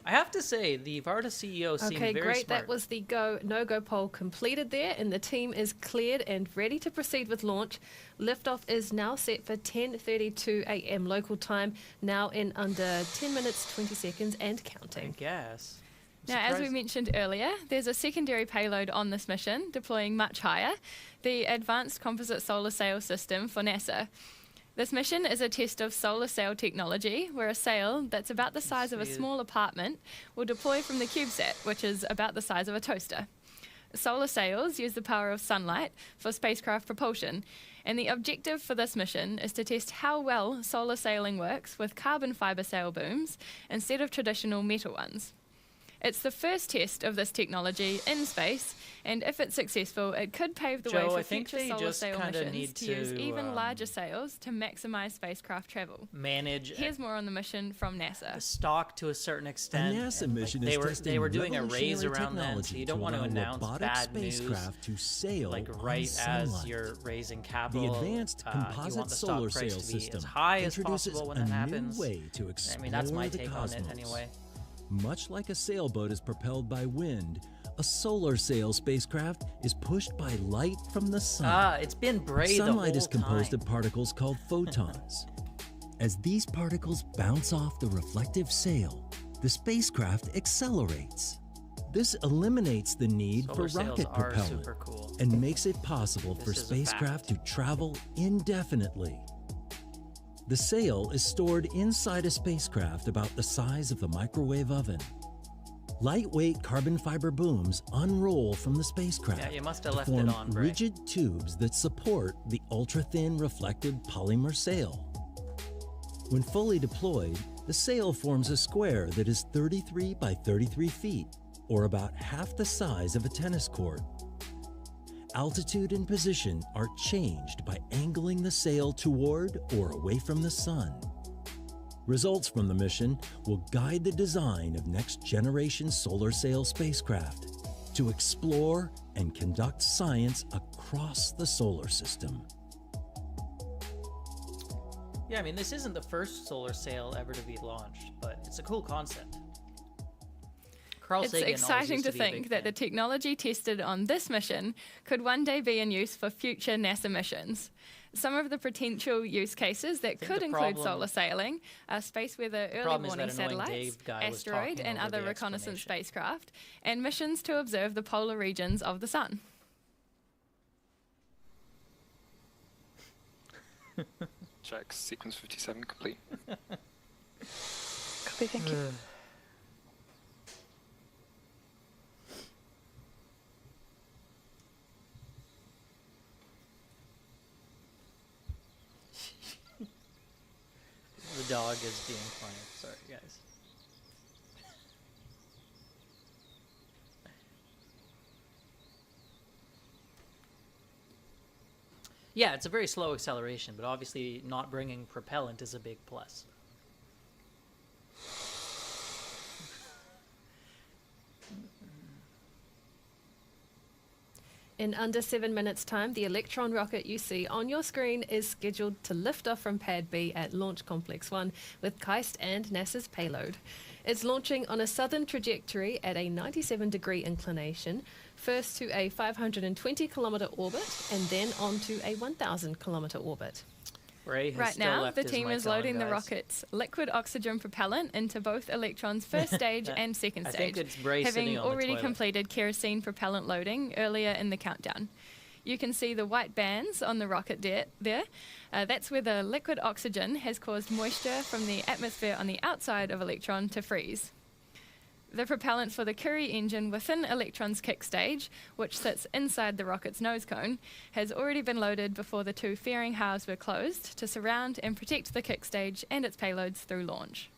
I have to say, the Varda CEO seemed Okay, very great. smart. That was the go no-go poll completed there, and the team is cleared and ready to proceed with launch. Liftoff is now set for 10:32 a.m. local time, now in under 10 minutes 20 seconds and I counting. guess. Now, as we mentioned earlier, there's a secondary payload on this mission, deploying much higher, the Advanced Composite Solar Sail System for NASA. This mission is a test of solar sail technology, where a sail that's about the size of a small apartment will deploy from the CubeSat, which is about the size of a toaster. Solar sails use the power of sunlight for spacecraft propulsion, and the objective for this mission is to test how well solar sailing works with carbon fiber sail booms instead of traditional metal ones. It's the first test of this technology in space, and if it's successful, it could pave the way Joe, for I think future they solar just sail kinda missions need to use to, even larger sails to maximize spacecraft travel. manage Here's more on the mission from the NASA. stock to a certain extent. A NASA and, mission they is were testing they were doing a raise revolutionary around then, so you technology don't want to allow announce robotic bad news spacecraft to sail like on right as sunlight. you're raising capital. The advanced you composite want the stock solar price sail to be system as high as introduces possible when a that new happens. way to explore I mean, that's my the take cosmos. on it anyway. Much like a sailboat is propelled by wind, a solar sail spacecraft is pushed by light from the sun. Ah, it's been Bray the whole Sunlight is composed time. of particles called photons. As these particles bounce off the reflective sail, the spacecraft accelerates. This eliminates the need Solar for sails rocket are propellant super cool. and makes it possible for This is a spacecraft to fact. travel indefinitely. The sail is stored inside a spacecraft about the size of the microwave oven. Lightweight carbon fiber booms unroll from the spacecraft Yeah, you must have to left it form on, Bray. rigid tubes that support the ultra-thin reflective polymer sail. When fully deployed, the sail forms a square that is 33 by 33 feet, or about half the size of a tennis court. Altitude and position are changed by angling the sail toward or away from the sun. Results from the mission will guide the design of next-generation solar sail spacecraft to explore and conduct science across the solar system. Yeah, I mean, this isn't the first solar sail ever to be launched, but it's a cool concept. Carl It's Sagan always exciting used to be a big think that the fan. technology tested on this mission could one day be in use for future NASA missions. Some of the potential use cases that think could the include problem- solar sailing are space weather, early problem is warning that annoying satellites, Dave guy was asteroid talking and over other the reconnaissance explanation. spacecraft, and missions to observe the polar regions of the sun. Check. Sequence 57 complete. Copy, thank you. The dog is being funny. Sorry, guys. Yeah, it's a very slow acceleration, but obviously not bringing propellant is a big plus. In under 7 minutes' time, the Electron rocket you see on your screen is scheduled to lift off from Pad B at Launch Complex 1 with KAIST and NASA's Payload. It's launching on a southern trajectory at a 97-degree inclination, first to a 520-kilometer orbit and then onto a 1,000-kilometer orbit. Ray has Right still now, left the his team mic is loading on, the guys. rocket's liquid oxygen propellant into both Electron's first stage and second I stage, think it's Bray having sitting on the already toilet. completed kerosene propellant loading earlier in the countdown. You can see the white bands on the rocket there. That's where the liquid oxygen has caused moisture from the atmosphere on the outside of Electron to freeze. The propellant for the Curie engine within Electron's kick stage, which sits inside the rocket's nose cone, has already been loaded before the two fairing halves were closed to surround and protect the kick stage and its payloads through launch.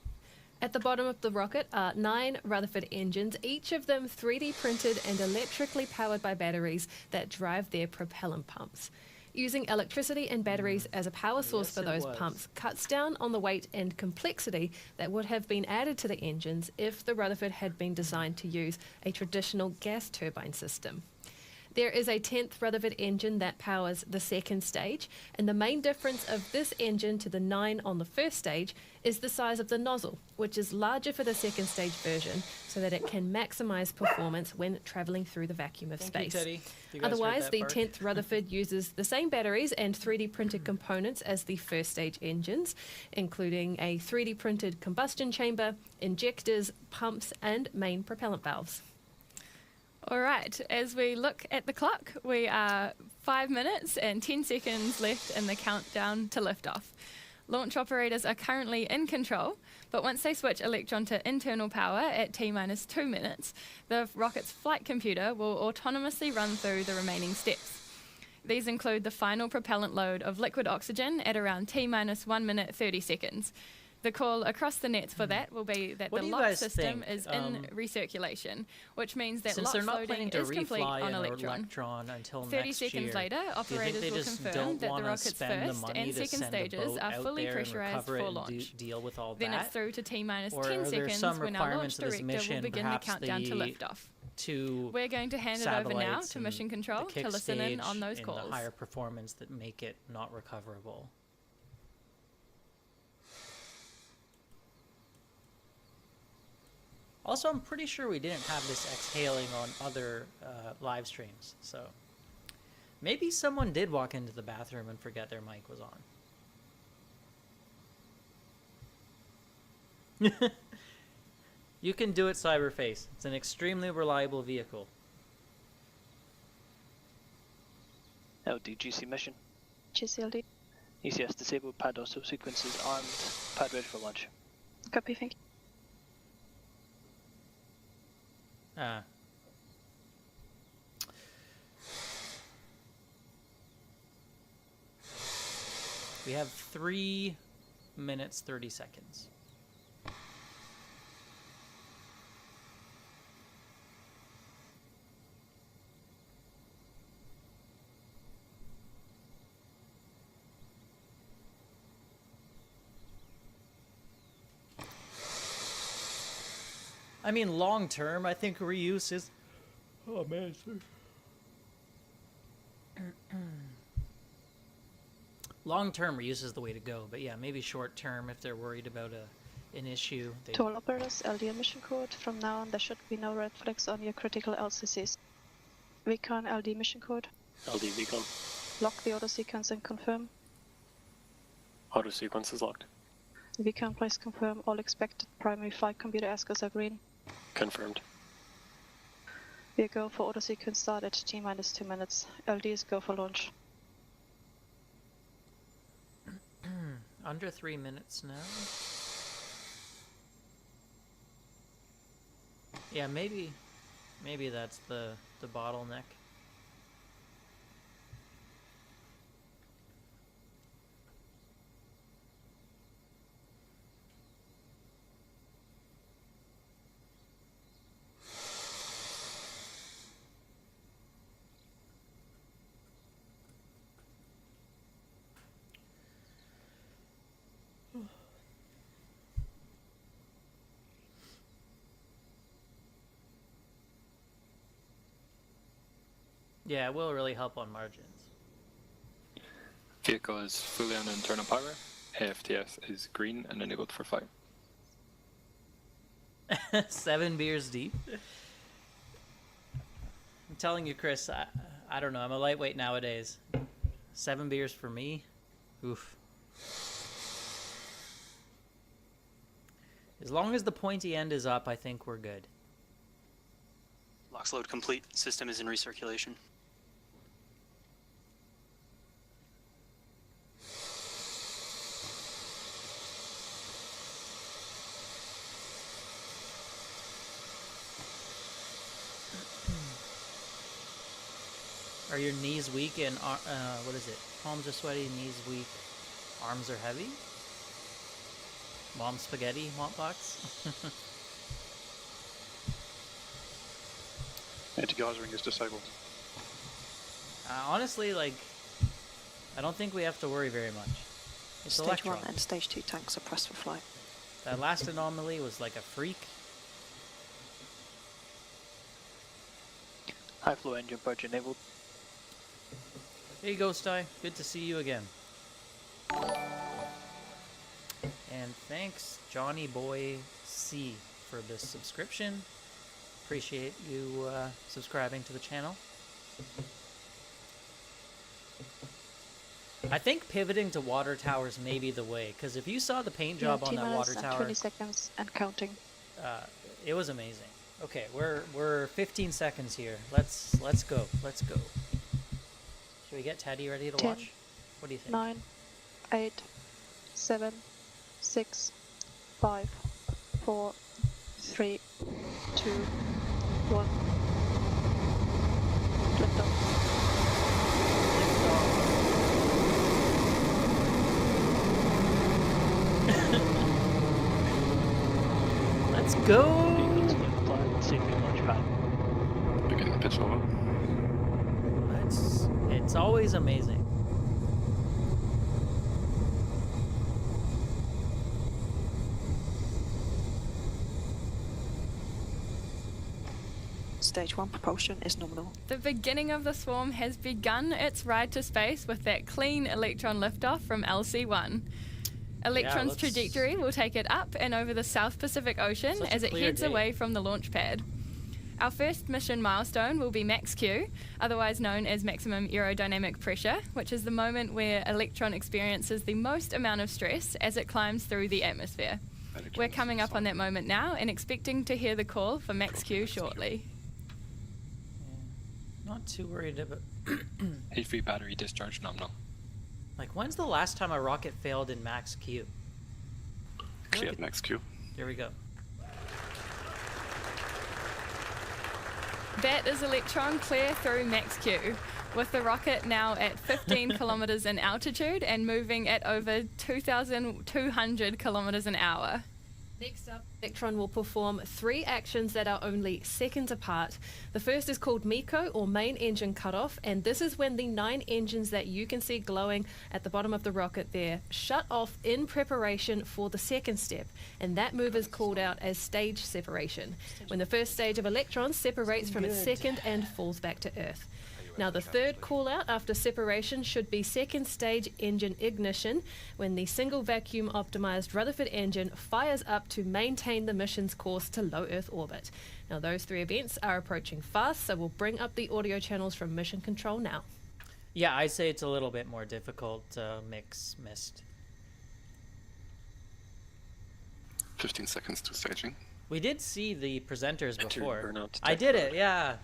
At the bottom of the rocket are 9 Rutherford engines, each of them 3D printed and electrically powered by batteries that drive their propellant pumps. Using electricity and batteries as a power source Yes, for it those was. pumps cuts down on the weight and complexity that would have been added to the engines if the Rutherford had been designed to use a traditional gas turbine system. There is a 10th Rutherford engine that powers the second stage, and the main difference of this engine to the 9 on the first stage is the size of the nozzle, which is larger for the second stage version so that it can maximize performance when traveling through the vacuum of Thank you, space. Teddy. You guys heard Otherwise, that the part? 10th Rutherford uses the same batteries and 3D printed components as the first stage engines, including a 3D printed combustion chamber, injectors, pumps, and main propellant valves. All right, as we look at the clock, we are 5 minutes and 10 seconds left in the countdown to liftoff. Launch operators are currently in control, but once they switch Electron to internal power at T-minus 2 minutes, the rocket's flight computer will autonomously run through the remaining steps. These include the final propellant load of liquid oxygen at around T-minus 1 minute 30 seconds. The call across the nets for that will be that What the do you lock guys system think? is in recirculation, which means that Since lock they're not loading planning to is complete refly on an Electron. Electron until 30 next seconds year, later, do you think operators they will just confirm don't that the wanna rocket's spend the first money and to second send a stages boat are out fully there and pressurized recover it for and launch. deal with all Then that? it's through to T-minus Or 10 are there seconds some when our launch requirements of this director mission, will begin the perhaps countdown to the liftoff. Two We're going to hand it over now satellites to and Mission the Control kick to listen in stage on those and calls. the higher performance that make it not recoverable. Also, I'm pretty sure we didn't have this exhaling on other live streams, so maybe someone did walk into the bathroom and forget their mic was on. You can do it, Cyberface. It's an extremely reliable vehicle. LD GC mission. GCLD. ECS disabled, pad also sequences armed, pad ready for launch. Copy, thank you. We have 3 minutes, 30 seconds. I mean, long term, I think reuse is... Oh, man. Long term, reuse is the way to go. But yeah, maybe short term, if they're worried about an issue. To all operators, LD mission code. From now on, there should be no red flags on your critical LCCs. Recon LD mission code. LD recon. Lock the auto sequence and confirm. Auto sequence is locked. Recon, please confirm all expected primary flight computer ASCIIs are green. Confirmed. We go for auto sequence start at T-minus 2 minutes. LDs go for launch. Under 3 minutes now. Yeah, maybe that's the bottleneck. Yeah, it will really help on margins. Vehicle is fully on internal power. AFTS is green and enabled for flight. 7 beers deep. I'm telling you, Chris, I don't know. I'm a lightweight nowadays. 7 beers for me? Oof. As long as the pointy end is up, I think we're good. Locks load complete. System is in recirculation. Are your knees weak and what is it? Palms are sweaty, knees weak, arms are heavy? Mom spaghetti, mop box? Anti-geysering is disabled. Honestly, like, I don't think we have to worry very much. It's Stage Electron. 1 and Stage 2 tanks are pressed for flight. That last anomaly was like a freak. High flow engine purge enabled. Hey Ghost Eye, good to see you again. And thanks Johnny Boy C for this subscription. Appreciate you subscribing to the channel. I think pivoting to water towers may be the way, because if you saw the paint job on that water tower, 20 seconds and counting. it was amazing. Okay, we're 15 seconds here. Let's go. Let's go. Should we get Teddy ready to 10, watch? What do you think? 9, 8, 7, 6, 5, 4, 3, 2, 1. Lift off. Let's go! Begin the pitch over. It's always amazing. Stage 1 propulsion is nominal. The beginning of the swarm has begun its ride to space with that clean Electron liftoff from LC-1. Electron's trajectory will take it up and over the South Pacific Ocean as it heads away from the launch pad. Our first mission milestone will be max Q, otherwise known as maximum aerodynamic pressure, which is the moment where Electron experiences the most amount of stress as it climbs through the atmosphere. We're coming up on that moment now and expecting to hear the call for max Q shortly. Not too worried about... A3 battery discharge nominal. Like, when's the last time a rocket failed in max Q? Cleared max Q. Here we go. That is Electron clear through max Q, with the rocket now at 15 kilometers in altitude and moving at over 2,200 kilometers an hour. Next up, Electron will perform 3 actions that are only seconds apart. The first is called MECO, or main engine cutoff, and this is when the 9 engines that you can see glowing at the bottom of the rocket there shut off in preparation for the second step, and that move is called out as stage separation, when the first stage of Electron separates from its second and falls back to Earth. Now, the third call out after separation should be second stage engine ignition, when the single vacuum optimized Rutherford engine fires up to maintain the mission's course to low Earth orbit. Now, those 3 events are approaching fast, so we'll bring up the audio channels from mission control now. Yeah, I say it's a little bit more difficult. Mix missed. 15 seconds to staging. We did see the presenters before. burnout I did it, yeah.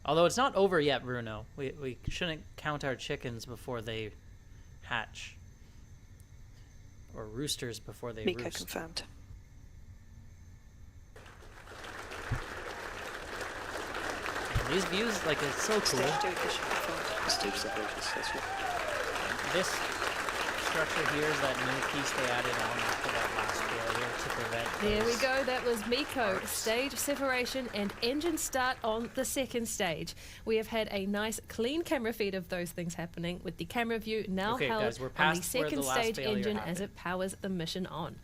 Although it's not over yet, Bruno. We shouldn't count our chickens before they hatch. Or roosters before they MECO roost. confirmed. And these views, like, it's so cool. Stage 2 ignition confirmed. Stage separation successful. This structure here is that new piece they added on after that last failure to prevent. There we those go, that was MECO, arcs. stage separation and engine start on the second stage. We have had a nice clean camera feed of those things happening, with the camera view now Okay, held guys, we're on the past where the second last stage failure engine as happened. it powers the mission on.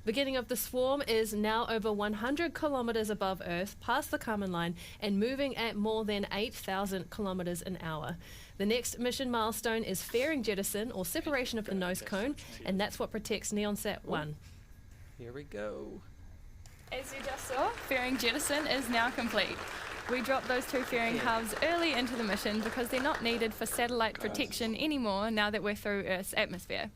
Beginning of the swarm is now over 100 kilometers above Earth, past the Kármán line, and moving at more than 8,000 kilometers an hour. The next mission milestone is fairing jettison, or separation of the nose cone, and that's what protects Neonsat 1. Here we go. As you just saw, fairing jettison is now complete. We dropped those 2 fairing halves early into the mission because they're not needed for satellite protection anymore now that we're through Earth's atmosphere.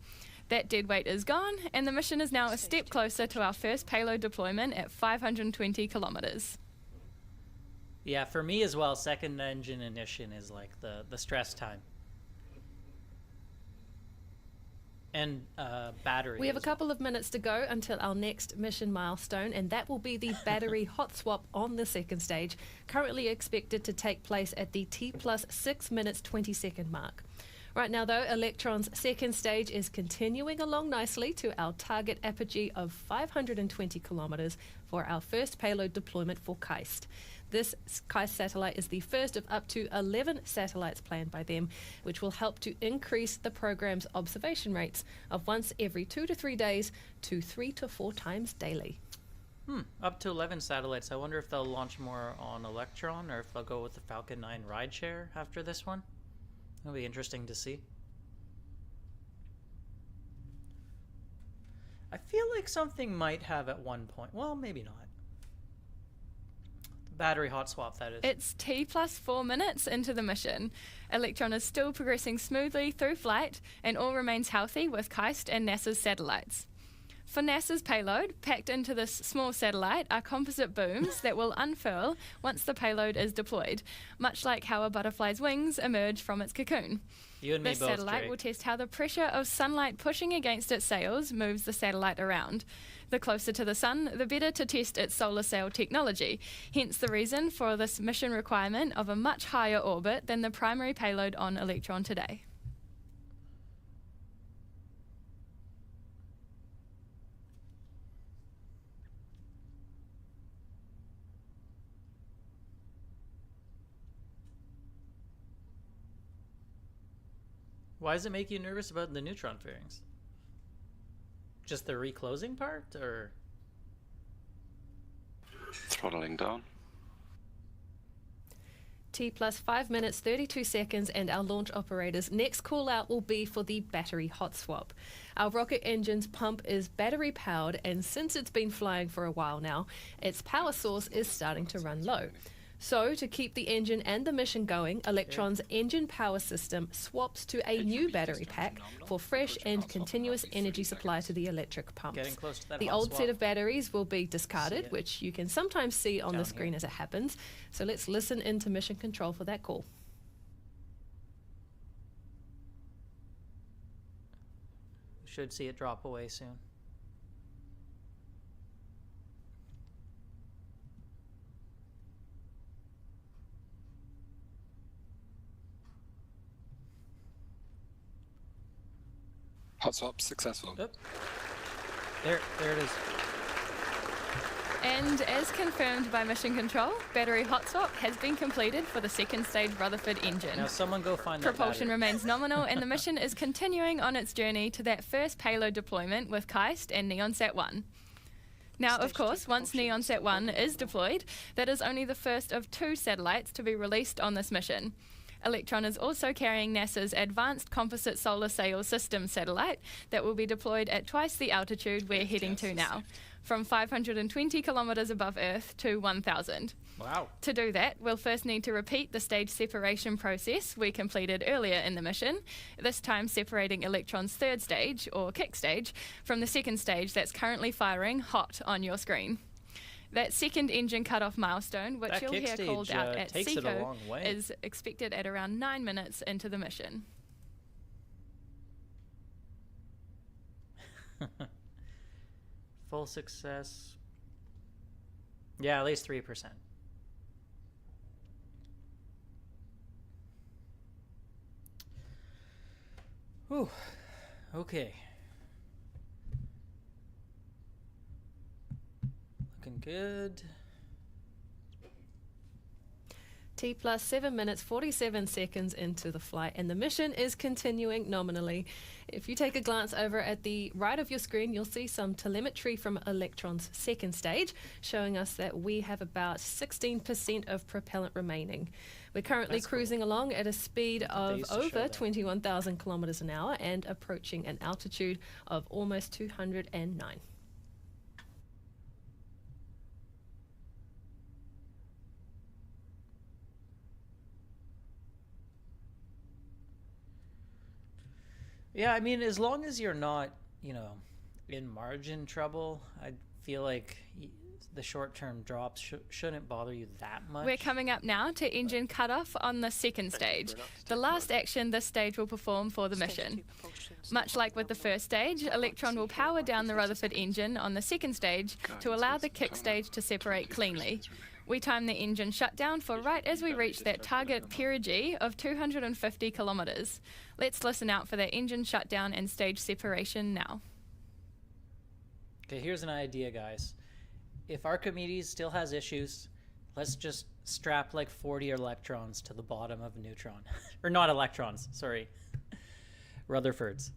That dead weight is gone, and the mission is now a step closer to our first payload deployment at 520 kilometers. Yeah, for me as well, second engine ignition is like the stress time. And battery. We have a as well. couple of minutes to go until our next mission milestone, and that will be the battery hot swap on the second stage, currently expected to take place at the T plus 6 minutes 20 second mark. Right now, though, Electron's second stage is continuing along nicely to our target apogee of 520 kilometers for our first payload deployment for KAIST. This KAIST satellite is the first of up to 11 satellites planned by them, which will help to increase the program's observation rates of once every 2 to 3 days to 3 to 4 times daily. Up to 11 satellites. I wonder if they'll launch more on Electron or if they'll go with the Falcon 9 rideshare after this one. It'll be interesting to see. I feel like something might have at one point. Well, maybe not. Battery hot swap, that is. It's T plus 4 minutes into the mission. Electron is still progressing smoothly through flight, and all remains healthy with KAIST and NASA's satellites. For NASA's payload, packed into this small satellite are composite booms that will unfurl once the payload is deployed, much like how a butterfly's wings emerge from its cocoon. You and me This both, satellite Drake. will test how the pressure of sunlight pushing against its sails moves the satellite around. The closer to the sun, the better to test its solar sail technology, hence the reason for this mission requirement of a much higher orbit than the primary payload on Electron today. Why does it make you nervous about the neutron fairings? Just the reclosing part, or? Throttling down. T plus 5 minutes 32 seconds, and our launch operator's next call out will be for the battery hot swap. Our rocket engine's pump is battery powered, and since it's been flying for a while now, its power source is starting to run low. So, to keep the engine and the mission going, Electron's engine power system swaps to a new battery pack for fresh and continuous energy supply to the electric pumps. Getting close to that The hot old swap. set of batteries will be discarded, which you can sometimes see on Down the screen here. as it happens. So let's listen into mission control for that call. Should see it drop away soon. Hot swap successful. Oop. There it is. And as confirmed by mission control, battery hot swap has been completed for the second stage Rutherford engine. Now someone go find that Propulsion battery. remains nominal, and the mission is continuing on its journey to that first payload deployment with KAIST and NEONSat 1. Now, of course, once NEONSat 1 is deployed, that is only the first of 2 satellites to be released on this mission. Electron is also carrying NASA's Advanced Composite Solar Sail System satellite that will be deployed at twice the altitude we're heading to now, from 520 kilometres above Earth to 1,000. Wow. To do that, we'll first need to repeat the stage separation process we completed earlier in the mission, this time separating Electron's third stage, or kick stage, from the second stage that's currently firing hot on your screen. That second engine cutoff milestone, which That you'll kick hear called stage, out at takes it a SECO, long way. is expected at around 9 minutes into the mission. Full success. Yeah, at least 3%. Whew. Okay. Looking good. T plus 7 minutes 47 seconds into the flight, and the mission is continuing nominally. If you take a glance over at the right of your screen, you'll see some telemetry from Electron's second stage, showing us that we have about 16% of propellant remaining. We're currently That's cool. cruising along at a speed of used to show over that. 21,000 kilometers an hour and approaching an altitude of almost 209. Yeah, I mean, as long as you're not, you know, in margin trouble, I feel like the short-term drops shouldn't bother you that much. We're coming up now to engine cutoff on the second stage, the last action this stage will perform for the mission. Much like with the first stage, Electron will power down the Rutherford engine on the second stage to allow the kick stage to separate cleanly. We time the engine shutdown for right as we reach that target perigee of 250 kilometres. Let's listen out for that engine shutdown and stage separation now. Okay, here's an idea, guys. If Archimedes still has issues, let's just strap like 40 electrons to the bottom of a neutron. Or not electrons, sorry. Rutherfords.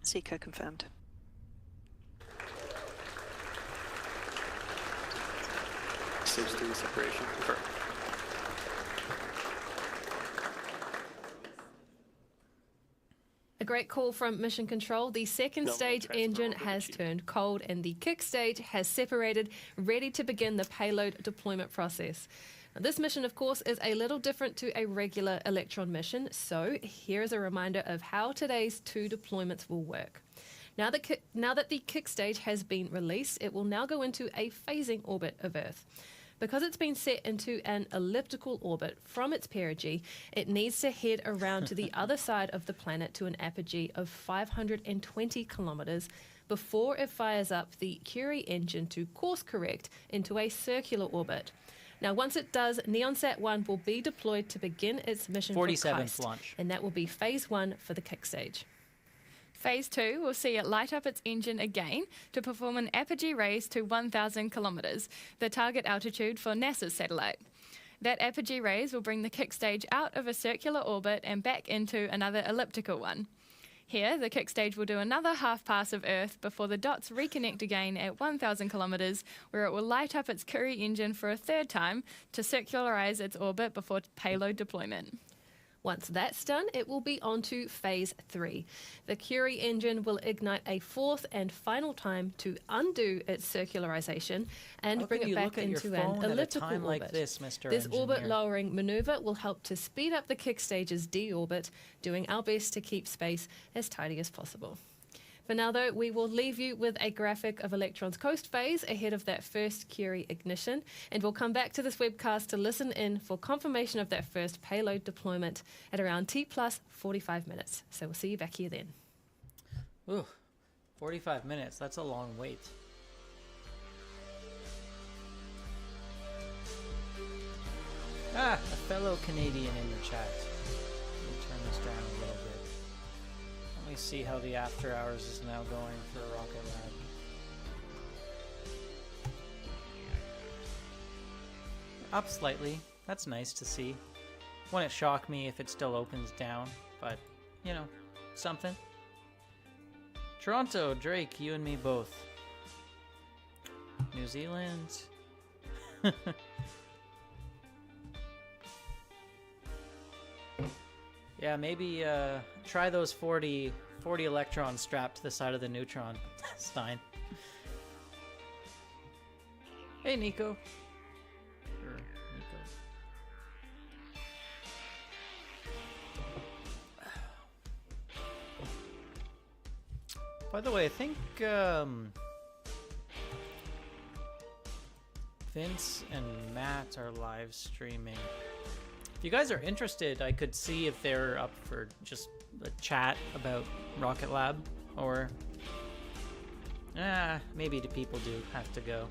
SECO confirmed. Stage 2 separation confirmed. A great call from Mission Control. The second stage engine has turned cold and the kick stage has separated, ready to begin the payload deployment process. Now, this mission, of course, is a little different to a regular Electron mission, so here's a reminder of how today's 2 deployments will work. Now that the kick stage has been released, it will now go into a phasing orbit of Earth. Because it's been set into an elliptical orbit from its perigee, it needs to head around to the other side of the planet to an apogee of 520 kilometers before it fires up the Curie engine to course correct into a circular orbit. Now, once it does, NEONSat 1 will be deployed to begin its mission for 47th KAIST, launch. and that will be phase 1 for the kick stage. Phase 2 will see it light up its engine again to perform an apogee raise to 1,000 kilometres, the target altitude for NASA's satellite. That apogee raise will bring the kick stage out of a circular orbit and back into another elliptical one. Here, the kick stage will do another half pass of Earth before the dots reconnect again at 1,000 kilometres, where it will light up its Curie engine for a third time to circularise its orbit before payload deployment. Once that's done, it will be on to phase 3. The Curie engine will ignite a fourth and final time to undo its circularization and How bring can it you back look at your into phone an at a elliptical time orbit. like this, Mr. This orbit Engineer? lowering maneuver will help to speed up the kick stage's deorbit, doing our best to keep space as tidy as possible. For now, though, we will leave you with a graphic of Electron's coast phase ahead of that first Curie ignition, and we'll come back to this webcast to listen in for confirmation of that first payload deployment at around T plus 45 minutes. So we'll see you back here then. Ooh, 45 minutes. That's a long wait. Ah, a fellow Canadian in the chat. Let me turn this down a little bit. Let me see how the after hours is now going for Rocket Lab. Up slightly. That's nice to see. Wouldn't shock me if it still opens down, but, you know, something. Toronto, Drake, you and me both. New Zealand. Yeah, maybe try those 40 electrons strapped to the side of the neutron, Stein. Hey, Nico. Or Nico. By the way, I think Vince and Matt are live streaming. If you guys are interested, I could see if they're up for just a chat about Rocket Lab, or maybe the people do have to go.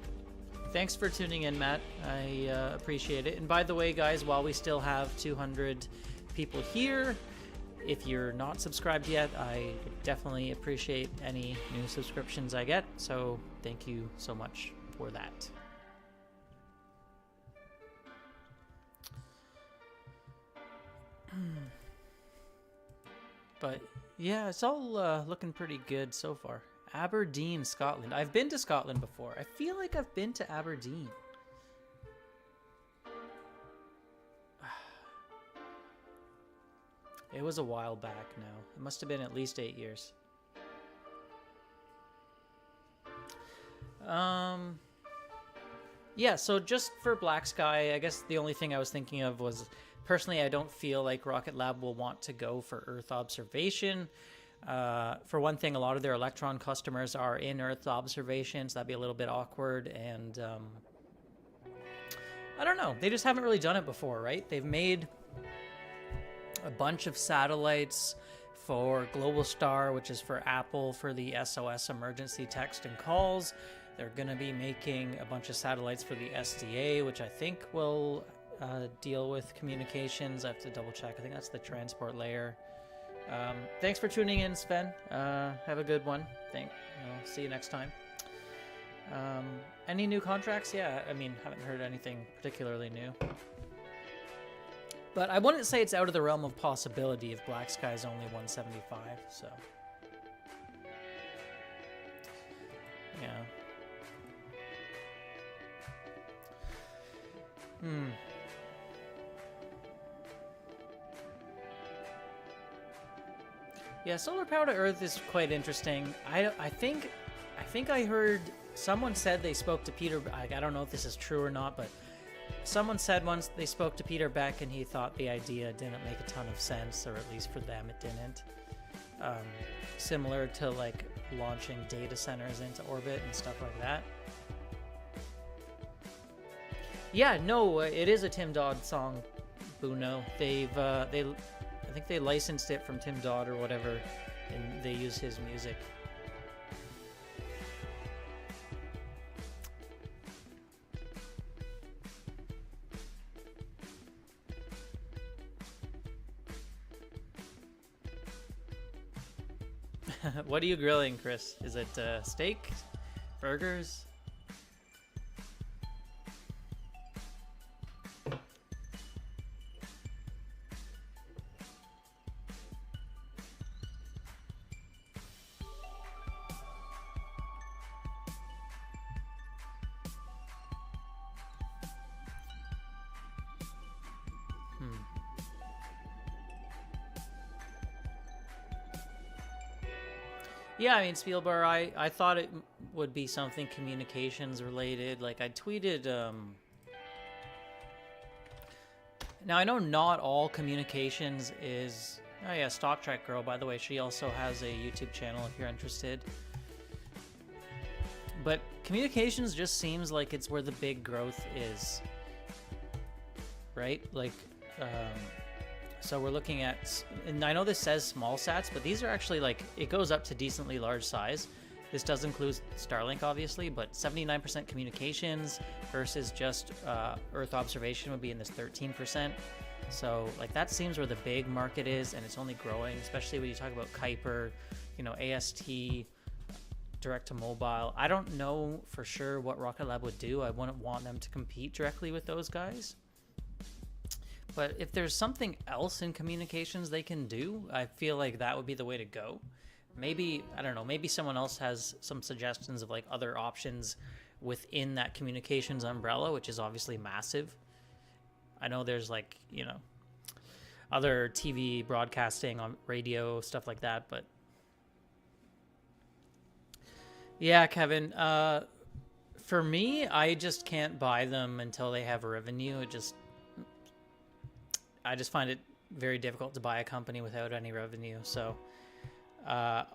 Thanks for tuning in, Matt. I appreciate it. And by the way, guys, while we still have 200 people here, if you're not subscribed yet, I would definitely appreciate any new subscriptions I get. So thank you so much for that. But yeah, it's all looking pretty good so far. Aberdeen, Scotland. I've been to Scotland before. I feel like I've been to Aberdeen. It was a while back now. It must have been at least 8 years. Yeah, so just for Black Sky, I guess the only thing I was thinking of was, personally, I don't feel like Rocket Lab will want to go for Earth observation. For one thing, a lot of their Electron customers are in Earth observation, so that'd be a little bit awkward, and I don't know. They just haven't really done it before, right? They've made a bunch of satellites for Globalstar, which is for Apple, for the SOS emergency text and calls. They're going to be making a bunch of satellites for the SDA, which I think will deal with communications. I have to double check. I think that's the transport layer. Thanks for tuning in, Sven. Have a good one. I'll see you next time. Any new contracts? Yeah, I mean, haven't heard anything particularly new. But I wouldn't say it's out of the realm of possibility if Black Sky is only 175, so. Yeah. Yeah, solar power to Earth is quite interesting. I think I heard someone said they spoke to Peter. I don't know if this is true or not, but someone said once they spoke to Peter Beck and he thought the idea didn't make a ton of sense, or at least for them it didn't. Similar to like launching data centers into orbit and stuff like that. Yeah, no, it is a Tim Dodd song, Buno. I think they licensed it from Tim Dodd or whatever, and they use his music. What are you grilling, Chris? Is it steak? Burgers? Yeah, I mean, Spielberg, I thought it would be something communications related. Like, I tweeted, Now, I know not all communications is... Oh, yeah, Stock Track Girl, by the way. She also has a YouTube channel if you're interested. But communications just seems like it's where the big growth is. Right? Like, so we're looking at... And I know this says small sats, but these are actually, like... It goes up to decently large size. This does include Starlink, obviously, but 79% communications versus just Earth observation would be in this 13%. So, like, that seems where the big market is, and it's only growing, especially when you talk about Kuiper, you know, AST, direct to mobile. I don't know for sure what Rocket Lab would do. I wouldn't want them to compete directly with those guys. But if there's something else in communications they can do, I feel like that would be the way to go. Maybe, I don't know, maybe someone else has some suggestions of like other options within that communications umbrella, which is obviously massive. I know there's like, you know, other TV broadcasting on radio, stuff like that, but yeah, Kevin, for me, I just can't buy them until they have revenue. I just find it very difficult to buy a company without any revenue. So, I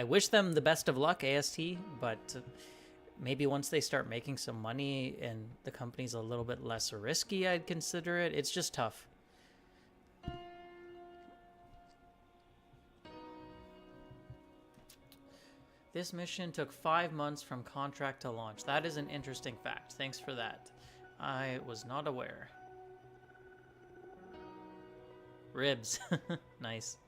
wish them the best of luck, AST, but maybe once they start making some money and the company's a little bit less risky, I'd consider it. It's just tough. This mission took 5 months from contract to launch. That is an interesting fact. Thanks for that. I was not aware. Ribs. Nice.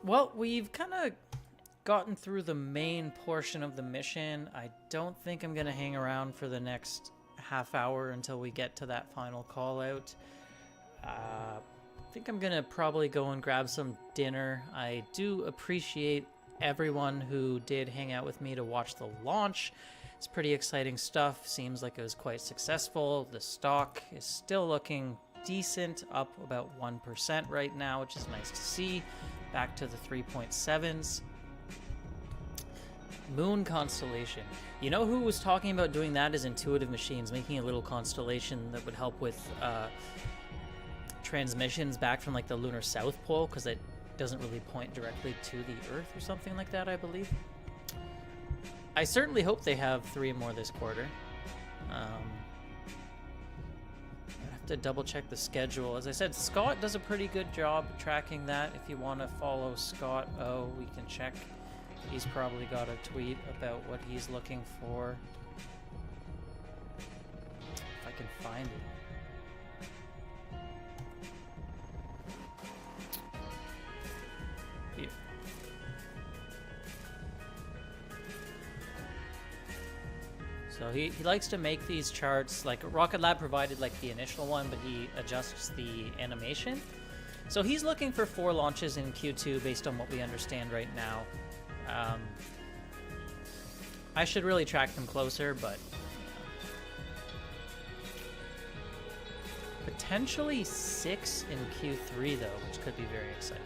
Well, we've kind of gotten through the main portion of the mission. I don't think I'm going to hang around for the next half hour until we get to that final call out. I think I'm going to probably go and grab some dinner. I do appreciate everyone who did hang out with me to watch the launch. It's pretty exciting stuff. Seems like it was quite successful. The stock is still looking decent, up about 1% right now, which is nice to see. Back to the 3.7s. Moon constellation. You know who was talking about doing that is Intuitive Machines, making a little constellation that would help with transmissions back from like the lunar south pole, because it doesn't really point directly to the Earth or something like that, I believe. I certainly hope they have 3 more this quarter. I have to double check the schedule. As I said, Scott does a pretty good job tracking that. If you want to follow Scott O, we can check. He's probably got a tweet about what he's looking for. If I can find it. Here. So he likes to make these charts, like Rocket Lab provided like the initial one, but he adjusts the animation. So he's looking for 4 launches in Q2 based on what we understand right now. I should really track them closer, but potentially 6 in Q3 though, which could be very exciting.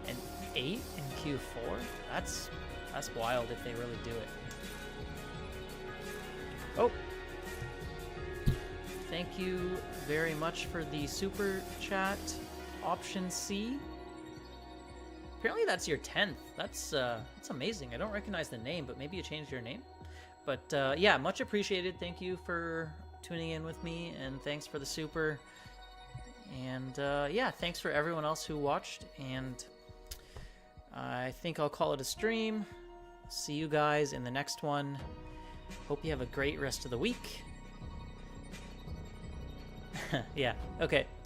And 8 in Q4? That's wild if they really do it. Oh! Thank you very much for the super chat, option C. Apparently that's your 10th. That's amazing. I don't recognize the name, but maybe you changed your name. But yeah, much appreciated. Thank you for tuning in with me, and thanks for the super. And yeah, thanks for everyone else who watched, and I think I'll call it a stream. See you guys in the next one. Hope you have a great rest of the week. Yeah, okay. Bye.